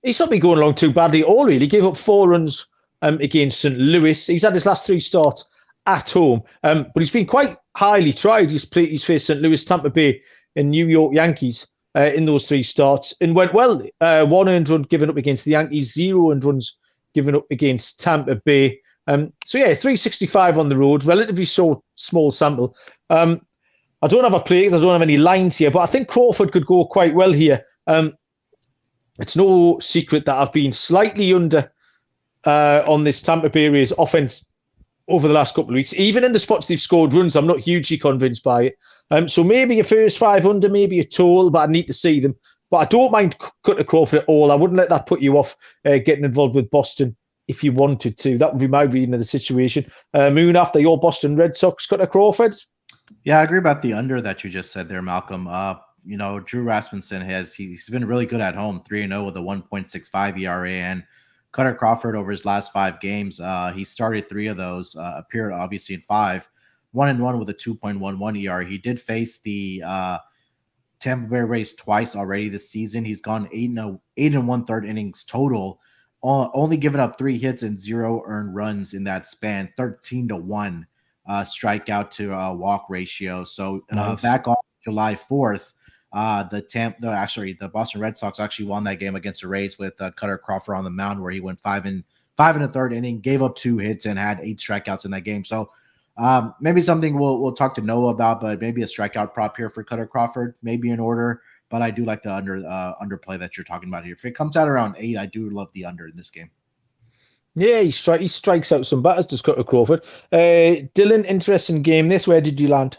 Speaker 2: He's not been going along too badly at all, really. He gave up 4 runs against St. Louis. He's had his last 3 starts at home, but he's been quite highly tried. He's faced St. Louis, Tampa Bay, and New York Yankees in those 3 starts and went well. 1 earned run given up against the Yankees, 0 earned runs given up against Tampa Bay. 365 on the road, relatively small sample. I don't have a play because I don't have any lines here, but I think Crawford could go quite well here. It's no secret that I've been slightly under on this Tampa Bay Rays offense over the last couple of weeks. Even in the spots they've scored runs, I'm not hugely convinced by it. So maybe a first 5 under, maybe a total, but I need to see them. But I don't mind Cutter Crawford at all. I wouldn't let that put you off getting involved with Boston if you wanted to. That would be my reading of the situation. Moon, after your Boston Red Sox, Cutter Crawford?
Speaker 3: Yeah, I agree about the under that you just said there, Malcolm. Drew Rasmussen he's been really good at home, 3-0 with a 1.65 ERA, and Cutter Crawford over his last 5 games, he started 3 of those, appeared obviously in 5, 1-1 with a 2.11 ERA. He did face the Tampa Bay Rays twice already this season. He's gone 8 1/3 innings total, only given up 3 hits and 0 earned runs in that span, 13-1 strikeout to walk ratio. So
Speaker 2: nice. Back
Speaker 3: on July 4th, the Boston Red Sox actually won that game against the Rays with Cutter Crawford on the mound, where he went 5 1/3 inning, gave up 2 hits and had 8 strikeouts in that game. So maybe something we'll talk to Noah about, but maybe a strikeout prop here for Cutter Crawford, maybe in order. But I do like the underplay that you're talking about here. If it comes out around 8, I do love the under in this game.
Speaker 2: Yeah, he strikes out some batters, does Cutter Crawford. Dylan, interesting game this. Where did you land?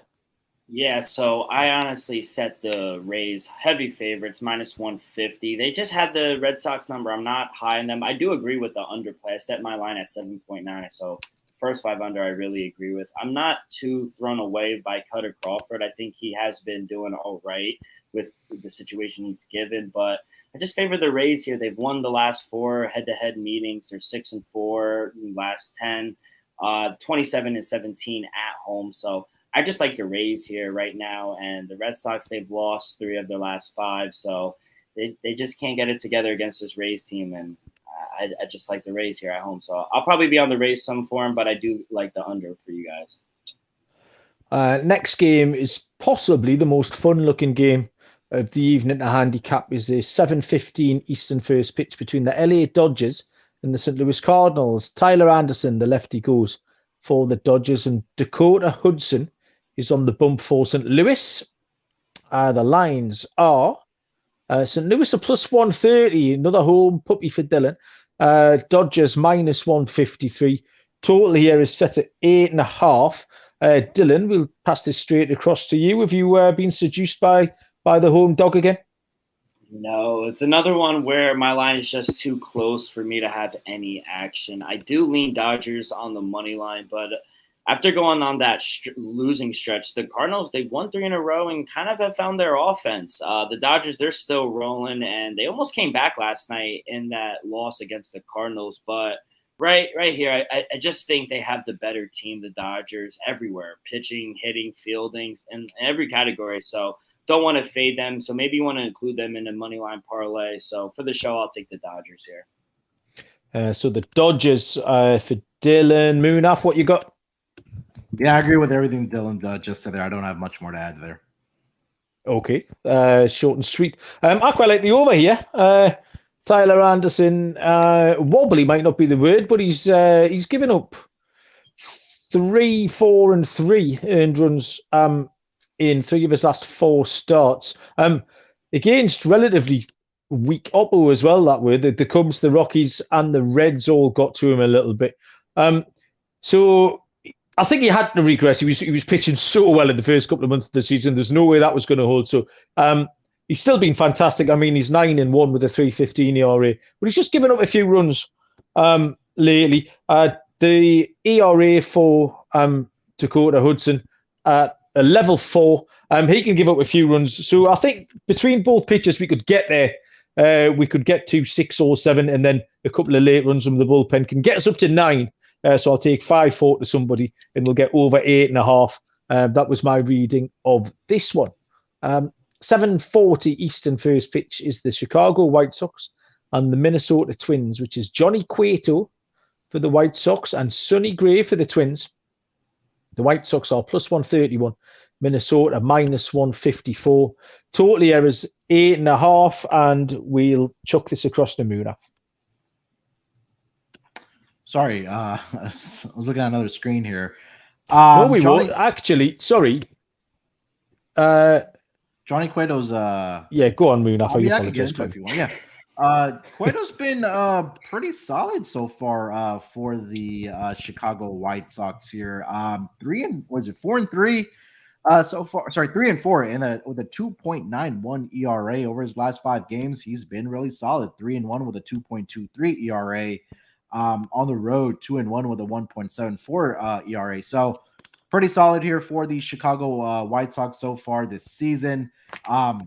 Speaker 1: Yeah, so I honestly set the Rays heavy favorites minus 150. They just had the Red Sox number. I'm not high on them. I do agree with the underplay. I set my line at 7.9. So first five under, I really agree with. I'm not too thrown away by Cutter Crawford. I think he has been doing all right with the situation he's given, but I just favor the Rays here. They've won the last four head-to-head meetings. They're 6-4 in the last 10, 27-17 at home. So I just like the Rays here right now, and the Red Sox, they've lost 3 of their last 5, so they just can't get it together against this Rays team, and I just like the Rays here at home. So I'll probably be on the Rays some form, but I do like the under for you guys.
Speaker 2: Next game is possibly the most fun-looking game of the evening to handicap is the 7:15 Eastern first pitch between the LA Dodgers and the St. Louis Cardinals. Tyler Anderson, the lefty, goes for the Dodgers, and Dakota Hudson is on the bump for St. Louis. The lines are St. Louis are plus 130, another home puppy for Dylan. Dodgers minus 153. Total here is set at 8.5. Dylan, we'll pass this straight across to you. Have you been seduced by the home dog again?
Speaker 1: No, it's another one where my line is just too close for me to have any action. I do lean Dodgers on the money line, but after going on that losing stretch, the Cardinals, they won 3 in a row and kind of have found their offense. The Dodgers, they're still rolling, and they almost came back last night in that loss against the Cardinals. But right here, I just think they have the better team, the Dodgers, everywhere, pitching, hitting, fielding, in every category. So don't want to fade them. So maybe you want to include them in a money line parlay. So for the show, I'll take the Dodgers here.
Speaker 2: So the Dodgers for Dylan. Moonaf, what you got?
Speaker 3: Yeah, I agree with everything Dylan just said there. I don't have much more to add there.
Speaker 2: Okay, short and sweet. I quite like the over here. Tyler Anderson, wobbly might not be the word, but he's given up 3, 4, and 3 earned runs in 3 of his last 4 starts. Against relatively weak Oppo as well, that way. The Cubs, the Rockies, and the Reds all got to him a little bit. So I think he had to regress. He was pitching so well in the first couple of months of the season. There's no way that was going to hold. So he's still been fantastic. I mean, he's 9-1 with a 3.15 ERA, but he's just given up a few runs lately. The ERA for Dakota Hudson at a level 4. He can give up a few runs. So I think between both pitchers, we could get there. We could get to 6 or 7, and then a couple of late runs from the bullpen can get us up to 9. So I'll take 5-4 to somebody, and we'll get over 8.5. That was my reading of this one. 7:40 Eastern first pitch is the Chicago White Sox and the Minnesota Twins, which is Johnny Cueto for the White Sox and Sonny Gray for the Twins. The White Sox are plus 131, Minnesota minus 154. Total here is 8.5, and we'll chuck this across the Moonaf.
Speaker 3: Sorry, I was looking at another screen here.
Speaker 2: No, we won't. Actually, sorry.
Speaker 3: Johnny Cueto's.
Speaker 2: Yeah, go on, Moonaf.
Speaker 3: I can get into it if you want. Yeah. Cueto's been pretty solid so far for the Chicago White Sox here. 4-3 so far. Sorry, 3-4 with a 2.91 ERA over his last 5 games. He's been really solid. 3-1 with a 2.23 ERA. On the road, 2-1 with a 1.74 ERA. So pretty solid here for the Chicago White Sox so far this season. On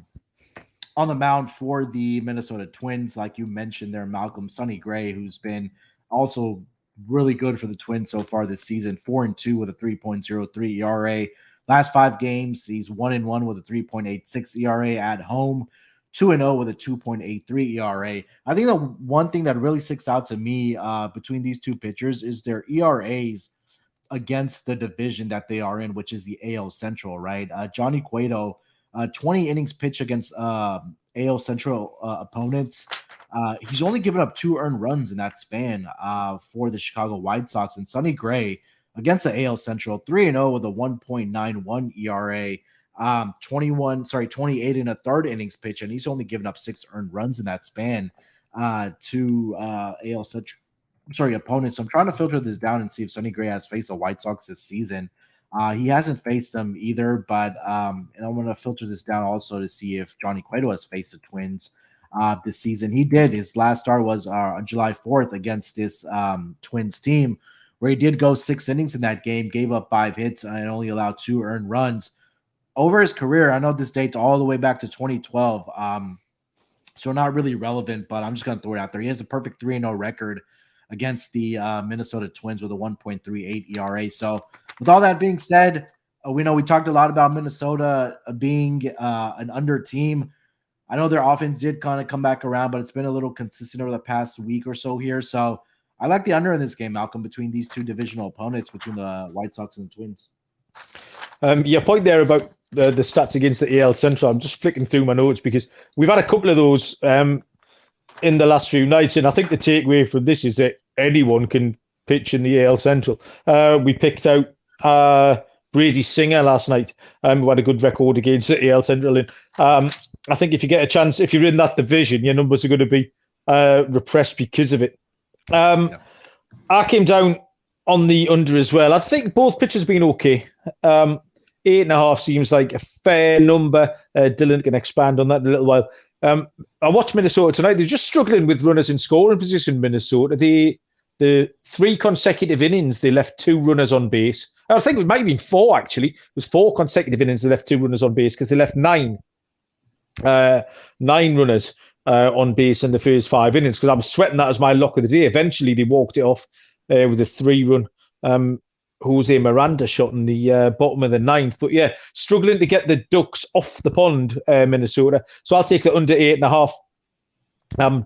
Speaker 3: the mound for the Minnesota Twins, like you mentioned there, Malcolm, Sonny Gray, who's been also really good for the Twins so far this season. 4-2 with a 3.03 ERA. Last 5 games, he's 1-1 with a 3.86 ERA at home. 2-0 with a 2.83 ERA. I think the one thing that really sticks out to me between these two pitchers is their ERAs against the division that they are in, which is the AL Central, right? Johnny Cueto, 20 innings pitched against AL Central opponents. He's only given up 2 earned runs in that span for the Chicago White Sox. And Sonny Gray against the AL Central, 3-0 with a 1.91 ERA. 28 in a third innings pitch, and he's only given up 6 earned runs in that span to AL Central opponents. So I'm trying to filter this down and see if Sonny Gray has faced the White Sox this season. He hasn't faced them either, but and I'm going to filter this down also to see if Johnny Cueto has faced the Twins this season. He did. His last start was on July 4th against this Twins team, where he did go 6 innings in that game, gave up 5 hits, and only allowed 2 earned runs. Over his career, I know this dates all the way back to 2012, so not really relevant, but I'm just going to throw it out there. He has a perfect 3-0 record against the Minnesota Twins with a 1.38 ERA. So with all that being said, we know we talked a lot about Minnesota being an under team. I know their offense did kind of come back around, but it's been a little consistent over the past week or so here. So I like the under in this game, Malcolm, between these two divisional opponents, between the White Sox and the Twins.
Speaker 2: Your point there about the stats against the AL Central, I'm just flicking through my notes because we've had a couple of those in the last few nights, and I think the takeaway from this is that anyone can pitch in the AL Central. We picked out Brady Singer last night, who had a good record against the AL Central, and I think if you get a chance, if you're in that division, your numbers are going to be repressed because of it. I came down on the under as well. I think both pitchers have been okay. 8.5 seems like a fair number. Dylan can expand on that in a little while. I watched Minnesota tonight. They're just struggling with runners in scoring position, Minnesota. The 3 consecutive innings, they left 2 runners on base. I think it might have been 4, actually. It was 4 consecutive innings they left 2 runners on base because they left 9 runners on base in the first 5 innings because I was sweating that as my lock of the day. Eventually, they walked it off with a 3-run Jose Miranda shot in the bottom of the 9th. But yeah, struggling to get the Ducks off the pond, Minnesota. So I'll take the under 8.5.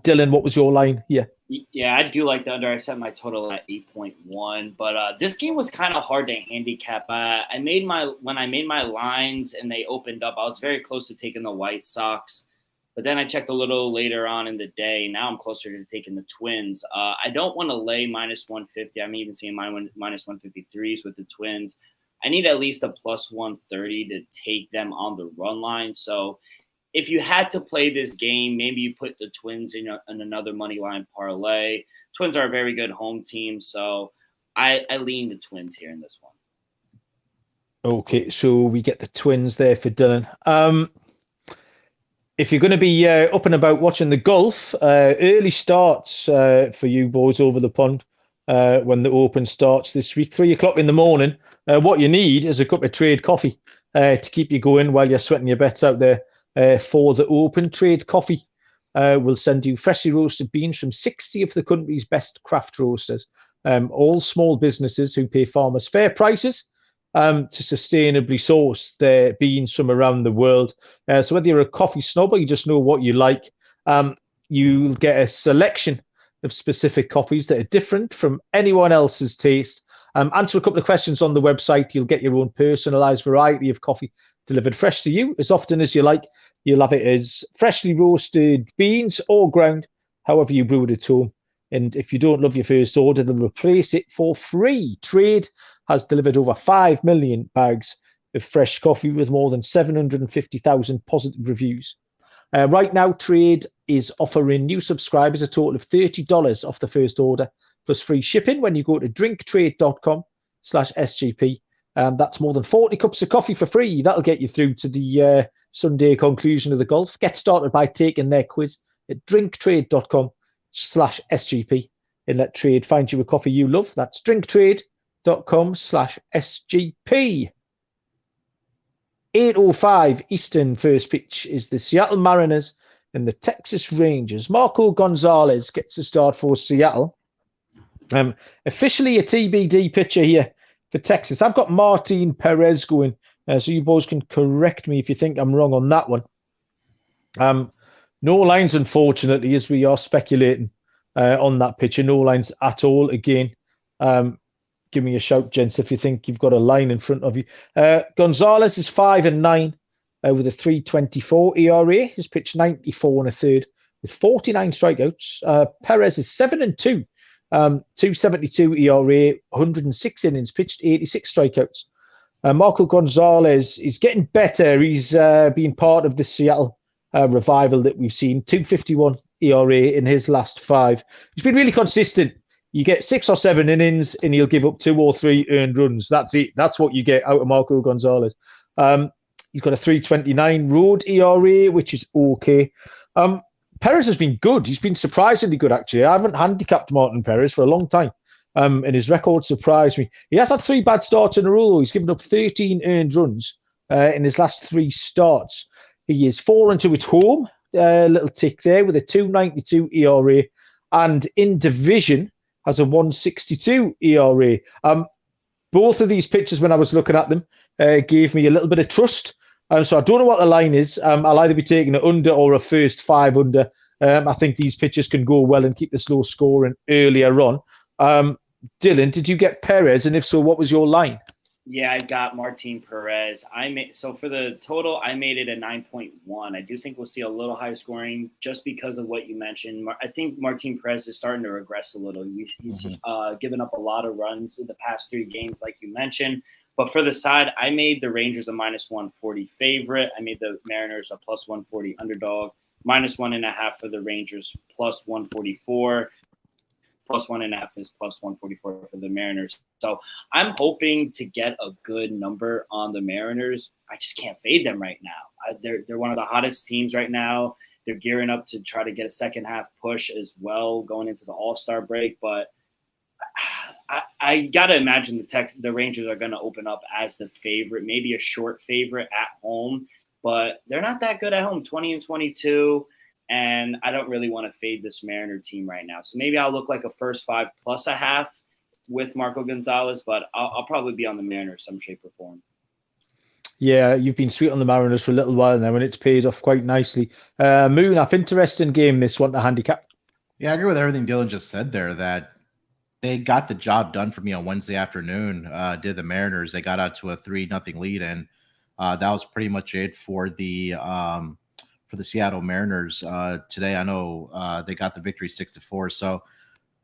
Speaker 2: Dylan, what was your line here?
Speaker 1: Yeah, I do like the under. I set my total at 8.1, but this game was kind of hard to handicap. When I made my lines and they opened up, I was very close to taking the White Sox, but then I checked a little later on in the day. Now I'm closer to taking the Twins. I don't want to lay minus 150. I'm even seeing minus 153s with the Twins. I need at least a plus 130 to take them on the run line. So if you had to play this game, maybe you put the Twins in another money line parlay. Twins are a very good home team, so I lean the Twins here in this one.
Speaker 2: Okay, so we get the Twins there for Dylan. If you're going to be up and about watching the golf, early starts for you boys over the pond when the Open starts this week, 3 o'clock in the morning. What you need is a cup of trade coffee to keep you going while you're sweating your bets out there. For the Open, Trade Coffee will send you freshly roasted beans from 60 of the country's best craft roasters. All small businesses who pay farmers fair prices to sustainably source their beans from around the world. So whether you're a coffee snob or you just know what you like, you'll get a selection of specific coffees that are different from anyone else's taste. Answer a couple of questions on the website. You'll get your own personalized variety of coffee delivered fresh to you as often as you like. You'll have it as freshly roasted beans or ground, however you brew it at home. And if you don't love your first order, they'll replace it for free. Trade has delivered over 5 million bags of fresh coffee with more than 750,000 positive reviews. Right now, Trade is offering new subscribers a total of $30 off the first order, plus free shipping when you go to drinktrade.com/SGP. That's more than 40 cups of coffee for free. That'll get you through to the Sunday conclusion of the golf. Get started by taking their quiz at drinktrade.com/SGP and let Trade find you a coffee you love. That's drinktrade.com/SGP. 8:05 Eastern. First pitch is the Seattle Mariners and the Texas Rangers. Marco Gonzalez gets the start for Seattle. Officially a TBD pitcher here for Texas. I've got Martin Perez going, so you boys can correct me if you think I'm wrong on that one. No lines, unfortunately, as we are speculating on that pitcher. No lines at all. Again, give me a shout, gents, if you think you've got a line in front of you. Gonzalez is 5-9 with a 3.24 ERA. He's pitched 94 1/3 with 49 strikeouts. Perez is 7-2. 2.72 ERA, 106 innings pitched, 86 strikeouts. Marco Gonzalez is getting better. He's been part of the Seattle revival that we've seen. 2.51 ERA in his last 5. He's been really consistent. You get 6 or 7 innings, and he'll give up 2 or 3 earned runs. That's it. That's what you get out of Marco Gonzalez. He's got a 3.29 road ERA, which is okay. Perez has been good. He's been surprisingly good, actually. I haven't handicapped Martin Perez for a long time, and his record surprised me. He has had 3 bad starts in a row. He's given up 13 earned runs in his last 3 starts. He is 4-2 at home. A little tick there with a 2.92 ERA, and in division has a 1.62 ERA. Both of these pitchers, when I was looking at them, gave me a little bit of trust. So I don't know what the line is. I'll either be taking an under or a first 5 under. I think these pitchers can go well and keep the slow scoring earlier on. Dylan, did you get Perez? And if so, what was your line?
Speaker 1: Yeah, I got Martin Perez. So for the total, I made it a 9.1. I do think we'll see a little high scoring just because of what you mentioned. I think Martin Perez is starting to regress a little. He's given up a lot of runs in the past 3 games, like you mentioned. But for the side, I made the Rangers a -140 favorite. I made the Mariners a +140 underdog. -1.5 for the Rangers, +144. +1.5 is +144 for the Mariners. So I'm hoping to get a good number on the Mariners. I just can't fade them right now. They're one of the hottest teams right now. They're gearing up to try to get a second half push as well going into the All-Star break. But I got to imagine the Rangers are going to open up as the favorite, maybe a short favorite at home. But they're not that good at home, 20-22. And I don't really want to fade this Mariner team right now. So maybe I'll look like a first 5 plus a half with Marco Gonzalez, but I'll probably be on the Mariners some shape or form.
Speaker 2: Yeah, you've been sweet on the Mariners for a little while now, and it's paid off quite nicely. Moonaf, interesting game, this one to handicap.
Speaker 3: Yeah, I agree with everything Dylan just said there, that they got the job done for me on Wednesday afternoon, did the Mariners. They got out to a 3-0 lead, and that was pretty much it for the Seattle Mariners today. I know they got the victory 6-4. So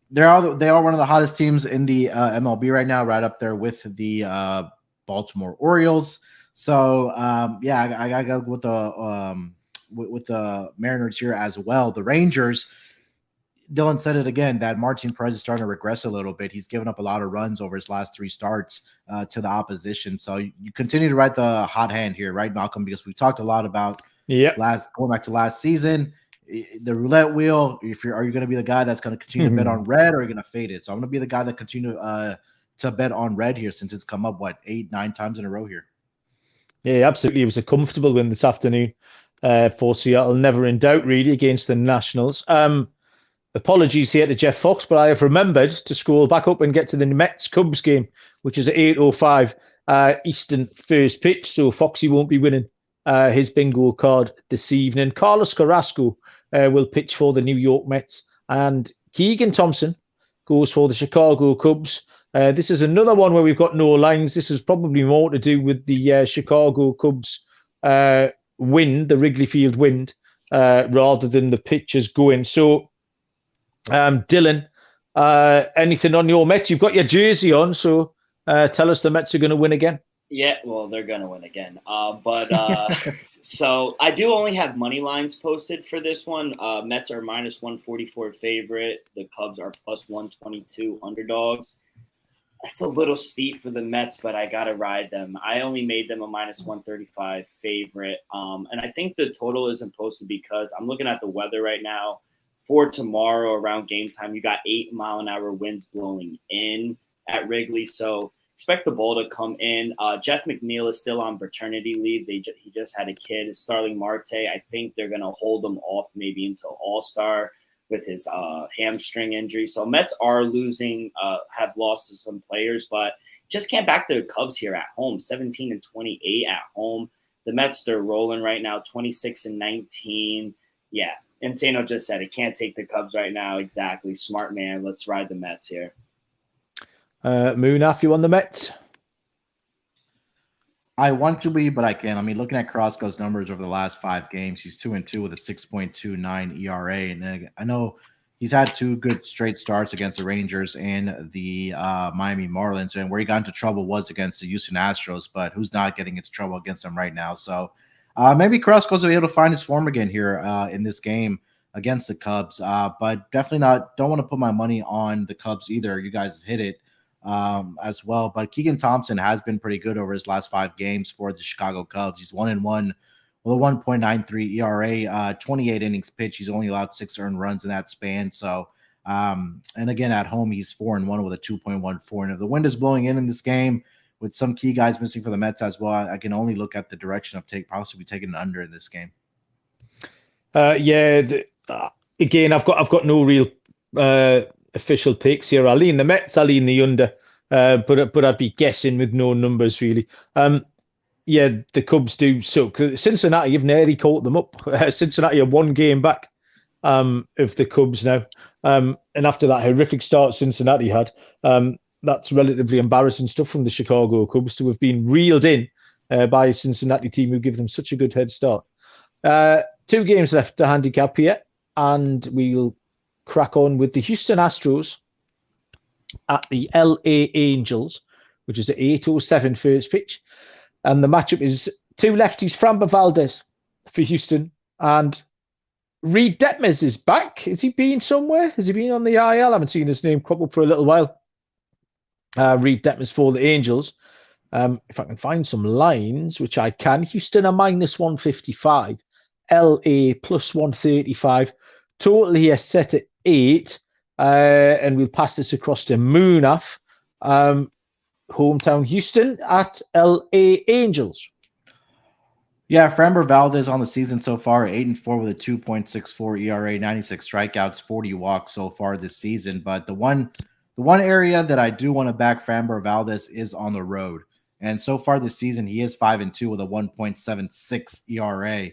Speaker 3: they are one of the hottest teams in the MLB right now, right up there with the Baltimore Orioles. So yeah, I gotta go with the Mariners here as well. The Rangers, Dylan said it again, that Martin Perez is starting to regress a little bit. He's given up a lot of runs over his last 3 starts to the opposition. So you continue to ride the hot hand here, right, Malcolm? Because we talked a lot about going back to last season, the roulette wheel. Are you going to be the guy that's going to continue to bet on red, or are you going to fade it? So I'm going to be the guy that continue to bet on red here, since it's come up 8-9 times in a row here.
Speaker 2: Yeah, absolutely. It was a comfortable win this afternoon for Seattle. Never in doubt, really, against the Nationals. Apologies here to Jeff Fox, but I have remembered to scroll back up and get to the Mets-Cubs game, which is at 8:05 Eastern first pitch. So Foxy won't be winning his bingo card this evening. Carlos Carrasco will pitch for the New York Mets, and Keegan Thompson goes for the Chicago Cubs. This is another one where we've got no lines. This is probably more to do with the Chicago Cubs wind, the Wrigley Field wind, rather than the pitchers going. So, Dylan, anything on your Mets? You've got your jersey on, so tell us the Mets are going to win again.
Speaker 1: Yeah, well, they're going to win again. So I do only have money lines posted for this one. Mets are -144 favorite. The Cubs are +122 underdogs. That's a little steep for the Mets, but I got to ride them. I only made them a -135 favorite. And I think the total isn't posted because I'm looking at the weather right now. For tomorrow around game time, you got 8-mile-an-hour winds blowing in at Wrigley. So expect the ball to come in. Jeff McNeil is still on paternity leave. He just had a kid. Starling Marte, I think they're going to hold him off maybe until All-Star with his hamstring injury. So Mets are losing, have lost some players, but just can't back the Cubs here at home. 17-28 at home. The Mets, they're rolling right now, 26-19. Yeah, Insano just said it. Can't take the Cubs right now. Exactly. Smart man. Let's ride the Mets here.
Speaker 2: Moonaf, you on the Mets?
Speaker 3: I want to be, but I can't. I mean, looking at Carrasco's numbers over the last 5 games, he's 2-2 with a 6.29 ERA. And then I know he's had 2 good straight starts against the Rangers and the Miami Marlins. And where he got into trouble was against the Houston Astros, but who's not getting into trouble against them right now? So maybe Carrasco's able to find his form again here in this game. against the Cubs. But definitely don't want to put my money on the Cubs either. You guys hit it as well. But Keegan Thompson has been pretty good over his last 5 games for the Chicago Cubs. He's 1-1 with a 1.93 ERA, 28 innings pitched. He's only allowed 6 earned runs in that span. So, and again, at home, he's 4-1 with a 2.14. And if the wind is blowing in this game with some key guys missing for the Mets as well, I can only look at the direction of possibly taking an under in this game.
Speaker 2: Again, I've got no real official picks here. I'll lean the Mets, I'll lean the under, but I'd be guessing with no numbers really. The Cubs do suck. Cincinnati, you've nearly caught them up. Cincinnati are 1 game back of the Cubs now. And after that horrific start Cincinnati had, that's relatively embarrassing stuff from the Chicago Cubs to have been reeled in by a Cincinnati team who give them such a good head start. 2 games left to handicap here, and we'll crack on with the Houston Astros at the LA Angels, which is at 8:07 first pitch. And the matchup is 2 lefties, Framber Valdez for Houston, and Reed Detmers is back. Has he been somewhere? Has he been on the IL? I haven't seen his name crop up for a little while. Reed Detmers for the Angels. If I can find some lines, which I can, Houston are -155, LA +135. Total here set at 8. And we'll pass this across to Munaf. Hometown Houston at LA Angels.
Speaker 3: Yeah, Framber Valdez on the season so far, 8-4 with a 2.64 ERA, 96 strikeouts, 40 walks so far this season. But the one area that I do want to back Framber Valdez is on the road. And so far this season, he is 5-2 with a 1.76 ERA,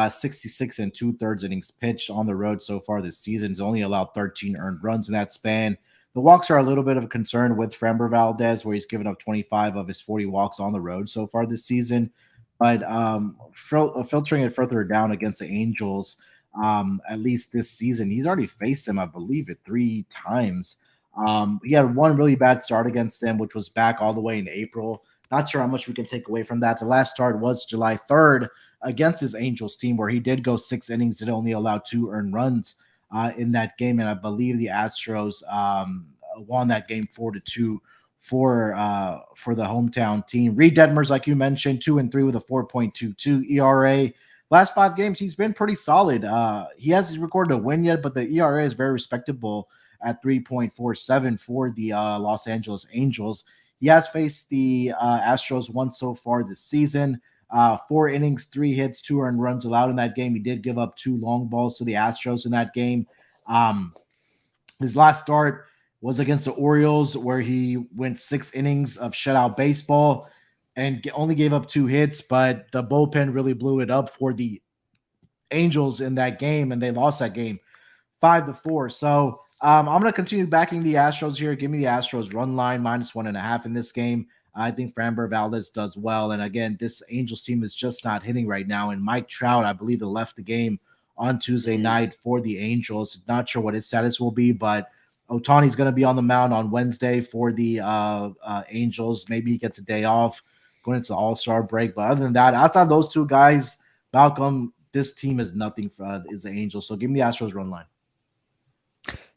Speaker 3: 66 2/3 innings pitched on the road so far this season. He's only allowed 13 earned runs in that span. The walks are a little bit of a concern with Framber Valdez, where he's given up 25 of his 40 walks on the road so far this season. But filtering it further down against the Angels, at least this season, he's already faced them, I believe, 3 times. He had 1 really bad start against them, which was back all the way in April. Not sure how much we can take away from that. The last start was July 3rd against his Angels team, where he did go 6 innings and only allowed 2 earned runs in that game. And I believe the Astros won that game 4-2 for the hometown team. Reed Detmers, like you mentioned, 2-3 with a 4.22 ERA. Last 5 games, he's been pretty solid. He hasn't recorded a win yet, but the ERA is very respectable at 3.47 for the Los Angeles Angels. He has faced the Astros once so far this season. 4 innings, 3 hits, 2 earned runs allowed in that game. He did give up 2 long balls to the Astros in that game. His last start was against the Orioles, where he went 6 innings of shutout baseball and only gave up 2 hits, but the bullpen really blew it up for the Angels in that game, and they lost that game 5-4. So I'm going to continue backing the Astros here. Give me the Astros run line -1.5 in this game. I think Framber Valdez does well. And again, this Angels team is just not hitting right now. And Mike Trout, I believe, left the game on Tuesday night for the Angels. Not sure what his status will be, but Ohtani's going to be on the mound on Wednesday for the Angels. Maybe he gets a day off going into the All-Star break. But other than that, outside those 2 guys, Malcolm, this team is nothing for is the Angels. So give me the Astros run line.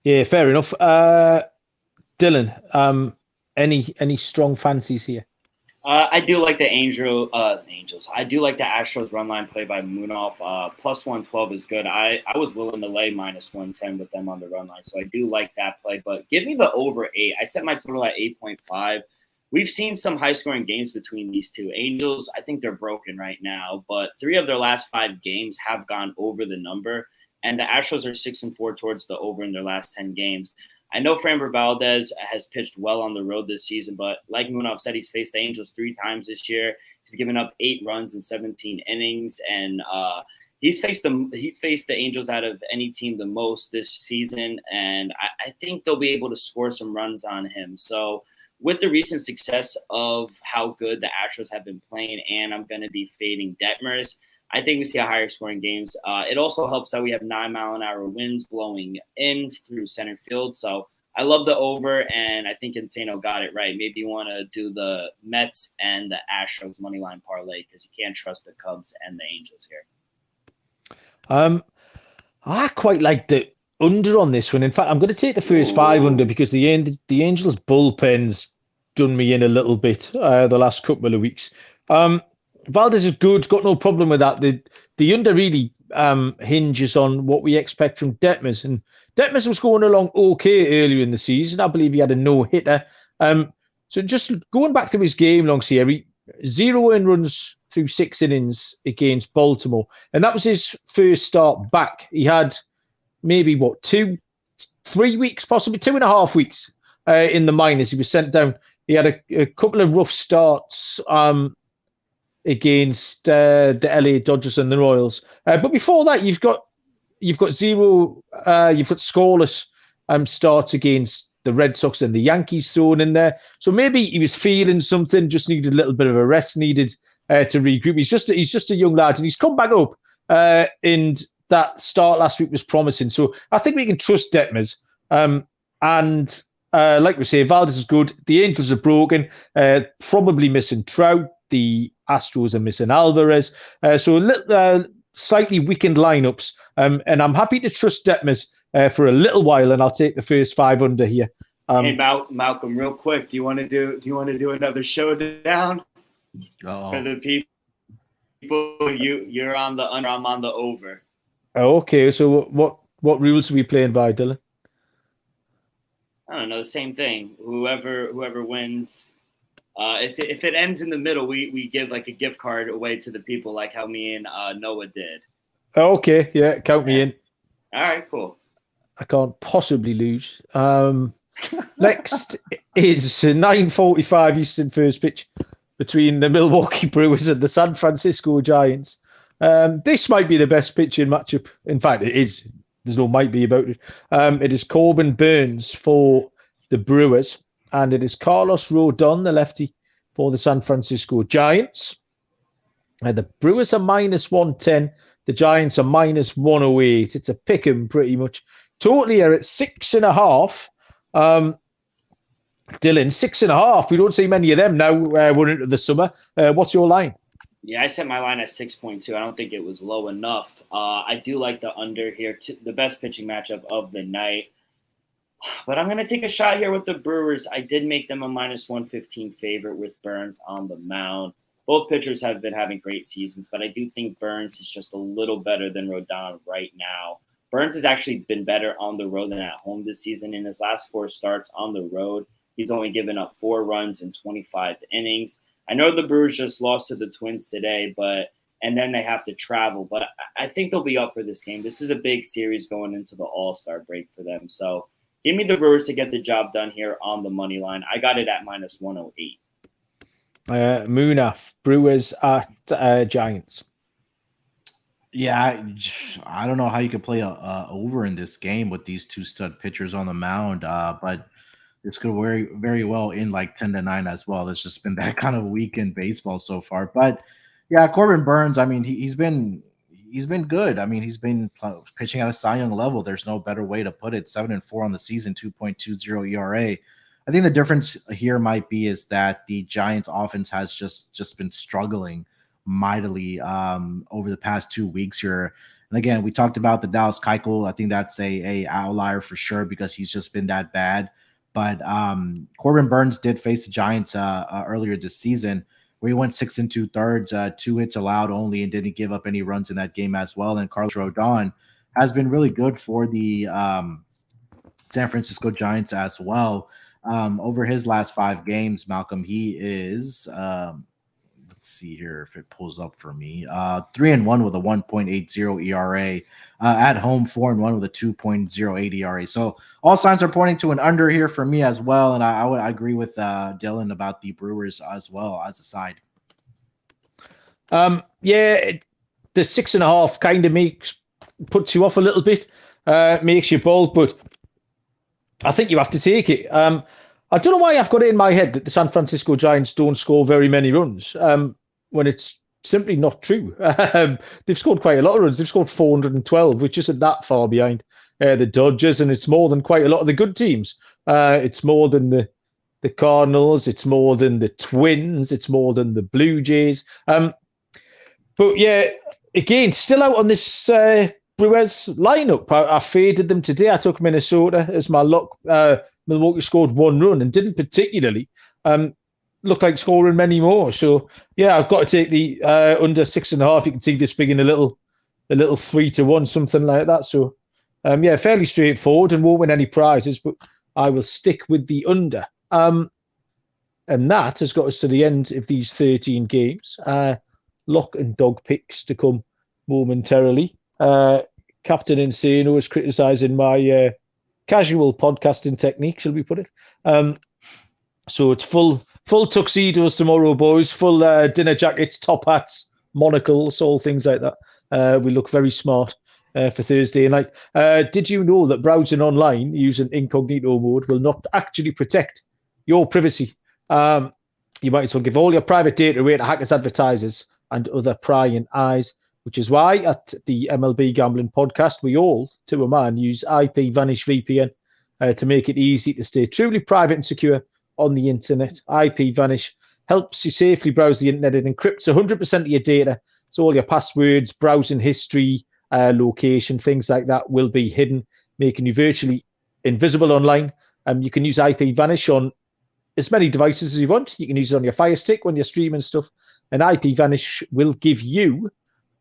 Speaker 2: Yeah, fair enough. Dylan, any strong fancies here?
Speaker 1: I do like the Angels. I do like the Astros run line play by Munaf. +112 is good. I was willing to lay -110 with them on the run line, so I do like that play. But give me the over 8. I set my total at 8.5. We've seen some high-scoring games between these 2. Angels, I think they're broken right now, but 3 of their last 5 games have gone over the number, and the Astros are 6-4 towards the over in their last 10 games. I know Framber Valdez has pitched well on the road this season, but like Munaf said, he's faced the Angels 3 times this year. He's given up 8 runs in 17 innings, and he's faced the Angels out of any team the most this season, and I think they'll be able to score some runs on him. So with the recent success of how good the Astros have been playing, and I'm going to be fading Detmers, I think we see a higher scoring games. It also helps that we have 9-mile-an-hour winds blowing in through center field. So I love the over, and I think Insano got it right. Maybe you want to do the Mets and the Astros money line parlay because you can't trust the Cubs and the Angels here.
Speaker 2: I quite like the under on this one. In fact, I'm going to take the first 5 under because the Angels bullpen's done me in a little bit the last couple of weeks. Valdez is good, got no problem with that. The under really hinges on what we expect from Detmers, and Detmers was going along okay earlier in the season. I believe he had a no-hitter. So just going back to his game logs here, 0 earned runs through 6 innings against Baltimore, and that was his first start back. He had maybe 3 weeks, possibly 2.5 weeks in the minors. He was sent down. He had a couple of rough starts against the LA Dodgers and the Royals, but before that, you've got scoreless starts against the Red Sox and the Yankees thrown in there. So maybe he was feeling something, just needed a little bit of a rest, needed to regroup. He's just a young lad, and he's come back up. And that start last week was promising. So I think we can trust Detmers. And like we say, Valdez is good. The Angels are broken, probably missing Trout. The Astros are missing Alvarez. So slightly weakened lineups. And I'm happy to trust Detmers for a little while, and I'll take the first 5 under here.
Speaker 1: Hey, Malcolm, real quick, do you want to do another showdown for the people? You're on the under, I'm on the over.
Speaker 2: Okay, so what rules are we playing by, Dylan?
Speaker 1: I don't know, the same thing. Whoever wins, if it ends in the middle, we give like a gift card away to the people, like how me and Noah did.
Speaker 2: Okay, yeah, count me in.
Speaker 1: All right, cool.
Speaker 2: I can't possibly lose. Next is 9:45 Eastern first pitch between the Milwaukee Brewers and the San Francisco Giants. This might be the best pitching matchup. In fact, it is. There's no might be about it. It is Corbin Burns for the Brewers, and it is Carlos Rodon, the lefty, for the San Francisco Giants. The Brewers are minus 110. The Giants are minus 108. It's a pick 'em pretty much. Totally are at 6.5. Dylan, 6.5. We don't see many of them now. We're into the summer. What's your line?
Speaker 1: Yeah, I set my line at 6.2. I don't think it was low enough. I do like the under here, the best pitching matchup of the night. But I'm going to take a shot here with the Brewers. I did make them a minus 115 favorite with Burns on the mound. Both pitchers have been having great seasons, but I do think Burns is just a little better than Rodon right now. Burns has actually been better on the road than at home this season. In his last 4 starts on the road, he's only given up 4 runs in 25 innings. I know the Brewers just lost to the Twins today, and then they have to travel. But I think they'll be up for this game. This is a big series going into the All-Star break for them. So give me the Brewers to get the job done here on the money line. I got it at minus 108.
Speaker 2: Munaf, Brewers at Giants.
Speaker 3: Yeah, I don't know how you could play a over in this game with these 2 stud pitchers on the mound, but this could very, very well end like 10-9 as well. It's just been that kind of week in baseball so far. But yeah, Corbin Burns, I mean, he's been good. I mean, he's been pitching at a Cy Young level. There's no better way to put it. 7-4 on the season, 2.20 ERA. I think the difference here might be is that the Giants offense has just been struggling mightily over the past 2 weeks here. And again, we talked about the Dallas Keuchel. I think that's a outlier for sure because he's just been that bad. But Corbin Burns did face the Giants earlier this season, where he went 6 2/3, 2 hits allowed only, and didn't give up any runs in that game as well. And Carlos Rodon has been really good for the San Francisco Giants as well. Over his last 5 games, Malcolm, he is let's see here if it pulls up for me. 3-1 with a 1.80 ERA. At home, 4-1 with a 2.08 ERA. So all signs are pointing to an under here for me as well. And I would agree with Dylan about the Brewers as well as a side.
Speaker 2: Yeah, the 6.5 kind of puts you off a little bit, makes you bold, but I think you have to take it. I don't know why I've got it in my head that the San Francisco Giants don't score very many runs when it's simply not true. They've scored quite a lot of runs. They've scored 412, which isn't that far behind the Dodgers, and it's more than quite a lot of the good teams. It's more than the Cardinals. It's more than the Twins. It's more than the Blue Jays. But yeah, again, still out on this Brewers lineup. I faded them today. I took Minnesota as my lock. Milwaukee scored 1 run and didn't particularly look like scoring many more. So yeah, I've got to take the under 6.5. You can see this big in a little 3-1, something like that. So yeah, fairly straightforward and won't win any prizes, but I will stick with the under. And that has got us to the end of these 13 games. Lock and dog picks to come momentarily. Captain Insano is criticising my casual podcasting technique, shall we put it? So it's full tuxedos tomorrow, boys. Full dinner jackets, top hats, monocles, all things like that. We look very smart for Thursday night. Did you know that browsing online using incognito mode will not actually protect your privacy? You might as well give all your private data away to hackers, advertisers, and other prying eyes, which is why at the MLB Gambling Podcast, we all, to a man, use IP Vanish VPN to make it easy to stay truly private and secure on the internet. IP Vanish helps you safely browse the internet. It encrypts 100% of your data, so all your passwords, browsing history, location, things like that will be hidden, making you virtually invisible online. You can use IP Vanish on as many devices as you want. You can use it on your Fire Stick when you're streaming stuff. And IP Vanish will give you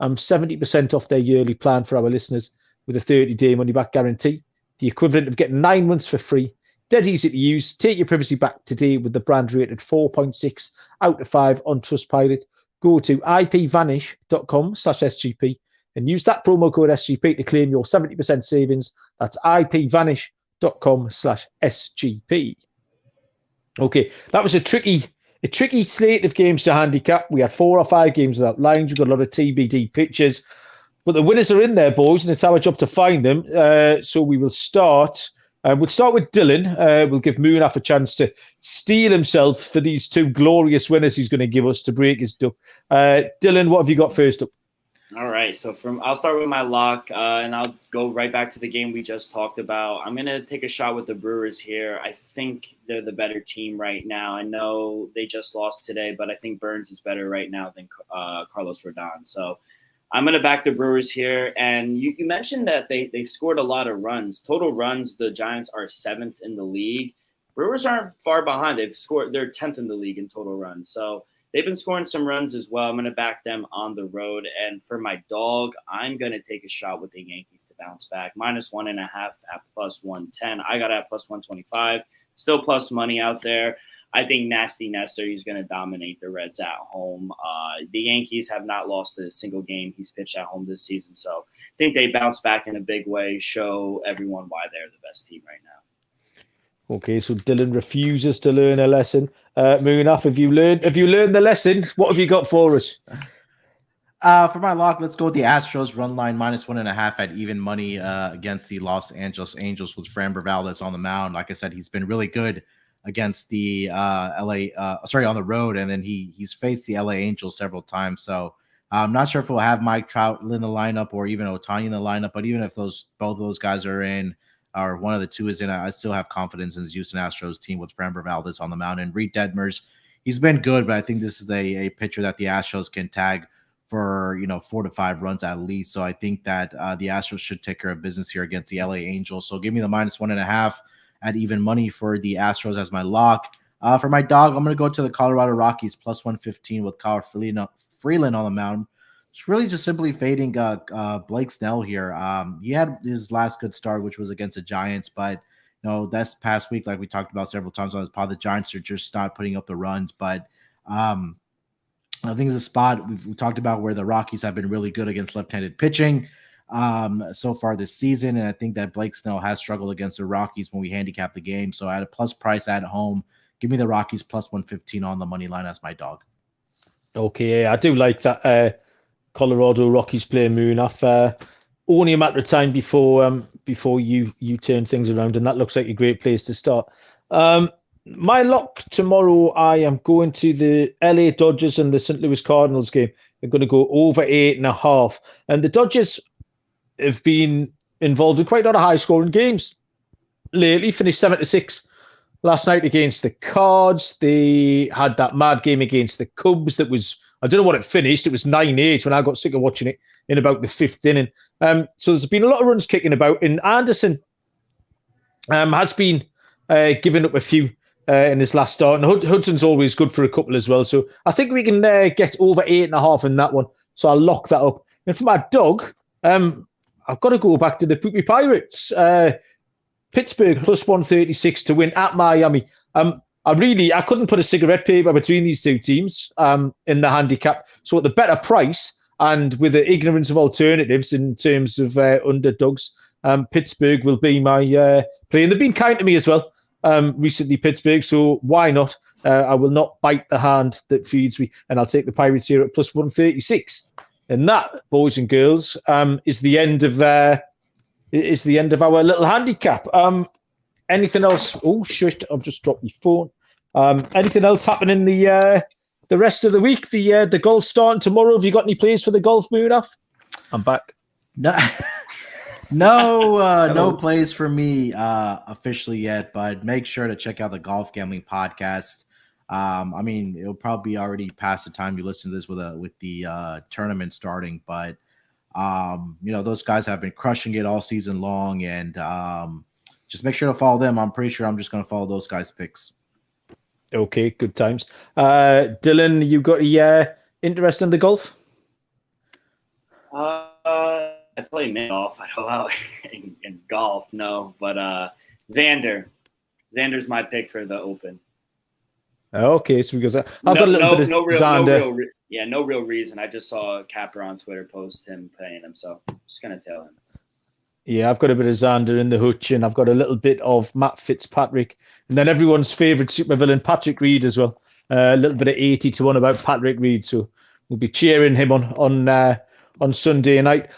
Speaker 2: 70% off their yearly plan for our listeners with a 30-day money-back guarantee, the equivalent of getting 9 months for free. Dead easy to use. Take your privacy back today with the brand rated 4.6 out of 5 on Trustpilot. Go to ipvanish.com/SGP and use that promo code SGP to claim your 70% savings. That's ipvanish.com/SGP. Okay, that was a tricky slate of games to handicap. We had 4 or 5 games without lines. We've got a lot of TBD pitches. But the winners are in there, boys, and it's our job to find them. So we will start. We'll start with Dylan. We'll give Moonaf a chance to steel himself for these 2 glorious winners he's going to give us to break his duck. Dylan, what have you got first up?
Speaker 1: All right, so I'll start with my lock, and I'll go right back to the game we just talked about. I'm going to take a shot with the Brewers here. I think they're the better team right now. I know they just lost today, but I think Burns is better right now than Carlos Rodon. So I'm going to back the Brewers here. And you mentioned that they've scored a lot of runs. Total runs, the Giants are 7th in the league. Brewers aren't far behind. They're 10th in the league in total runs. So they've been scoring some runs as well. I'm going to back them on the road. And for my dog, I'm going to take a shot with the Yankees to bounce back. -1.5 at +110. I got it at +125. Still plus money out there. I think Nasty Nestor, he's going to dominate the Reds at home. The Yankees have not lost a single game he's pitched at home this season. So I think they bounce back in a big way, show everyone why they're the best team right now.
Speaker 2: Okay, so Dylan refuses to learn a lesson. Moonaf, have you learned the lesson? What have you got for us?
Speaker 3: For my lock, let's go with the Astros run line -1.5 at even money against the Los Angeles Angels with Framber Valdez on the mound. Like I said, he's been really good against the on the road, and then he's faced the LA Angels several times. So I'm not sure if we'll have Mike Trout in the lineup or even Ohtani in the lineup, but even if both of those guys are in, or one of the two is in, I still have confidence in the Houston Astros team with Framber Valdez on the mound. And Reed Detmers, he's been good, but I think this is a pitcher that the Astros can tag for 4 to 5 runs at least. So I think that the Astros should take care of business here against the LA Angels. So give me the -1.5 at even money for the Astros as my lock. For my dog, I'm going to go to the Colorado Rockies +115 with Kyle Freeland on the mound. It's really just simply fading Blake Snell here. He had his last good start, which was against the Giants, but that's past week, like we talked about several times on this pod, the Giants are just not putting up the runs. But I think it's a spot we talked about where the Rockies have been really good against left-handed pitching so far this season, and I think that Blake Snell has struggled against the Rockies when we handicap the game. So at a plus price at home, give me the Rockies +115 on the money line as my dog.
Speaker 2: Okay, I do like that. Colorado Rockies play Moonaf. Only a matter of time before you turn things around, and that looks like a great place to start. My lock tomorrow, I am going to the LA Dodgers and the St. Louis Cardinals game. They're going to go over 8.5. And the Dodgers have been involved in quite a lot of high-scoring games lately. Finished 7-6 last night against the Cards. They had that mad game against the Cubs that was I don't know what it finished. It was 9-8 when I got sick of watching it in about the 5th inning. So there's been a lot of runs kicking about. And Anderson has been giving up a few in his last start. And Hudson's always good for a couple as well. So I think we can get over 8.5 in that one. So I'll lock that up. And for my dog, I've got to go back to the Poopy Pirates. Pittsburgh plus 136 to win at Miami. I couldn't put a cigarette paper between these two teams in the handicap. So at the better price and with the ignorance of alternatives in terms of underdogs, Pittsburgh will be my play. And they've been kind to me as well recently, Pittsburgh. So why not? I will not bite the hand that feeds me, and I'll take the Pirates here at plus 136. And that, boys and girls, is the end of our little handicap. Anything else? Oh shit! I've just dropped my phone. Anything else happening the rest of the week? The golf starting tomorrow. Have you got any plays for the golf, Moonaf? I'm back.
Speaker 3: No plays for me officially yet, but make sure to check out the Golf Gambling Podcast. I mean, it'll probably be already past the time you listen to this with the tournament starting, but those guys have been crushing it all season long, and just make sure to follow them. I'm pretty sure I'm just going to follow those guys' picks.
Speaker 2: Okay, good times. Dylan, you got interest in the golf?
Speaker 1: I play mid golf. I don't know in golf, no. But Xander's my pick for the Open.
Speaker 2: Okay, so because I've got a little bit of Xander.
Speaker 1: No real reason. I just saw Capper on Twitter post him playing him, so I'm just gonna tell him.
Speaker 2: Yeah, I've got a bit of Xander in the hutch, and I've got a little bit of Matt Fitzpatrick, and then everyone's favourite supervillain, Patrick Reed, as well. A little bit of 80-1 about Patrick Reed, so we'll be cheering him on Sunday night.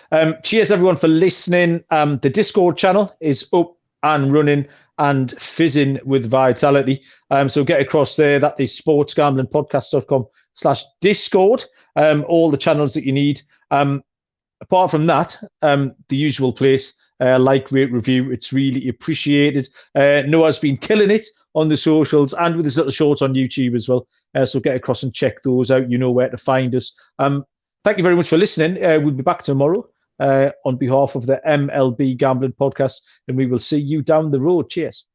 Speaker 2: Cheers everyone for listening. The Discord channel is up and running and fizzing with vitality. So get across there. That is sportsgamblingpodcast.com/Discord. All the channels that you need. Apart from that, the usual place, like, rate, review. It's really appreciated. Noah's been killing it on the socials and with his little shorts on YouTube as well. So get across and check those out. You know where to find us. Thank you very much for listening. We'll be back tomorrow on behalf of the MLB Gambling Podcast, and we will see you down the road. Cheers.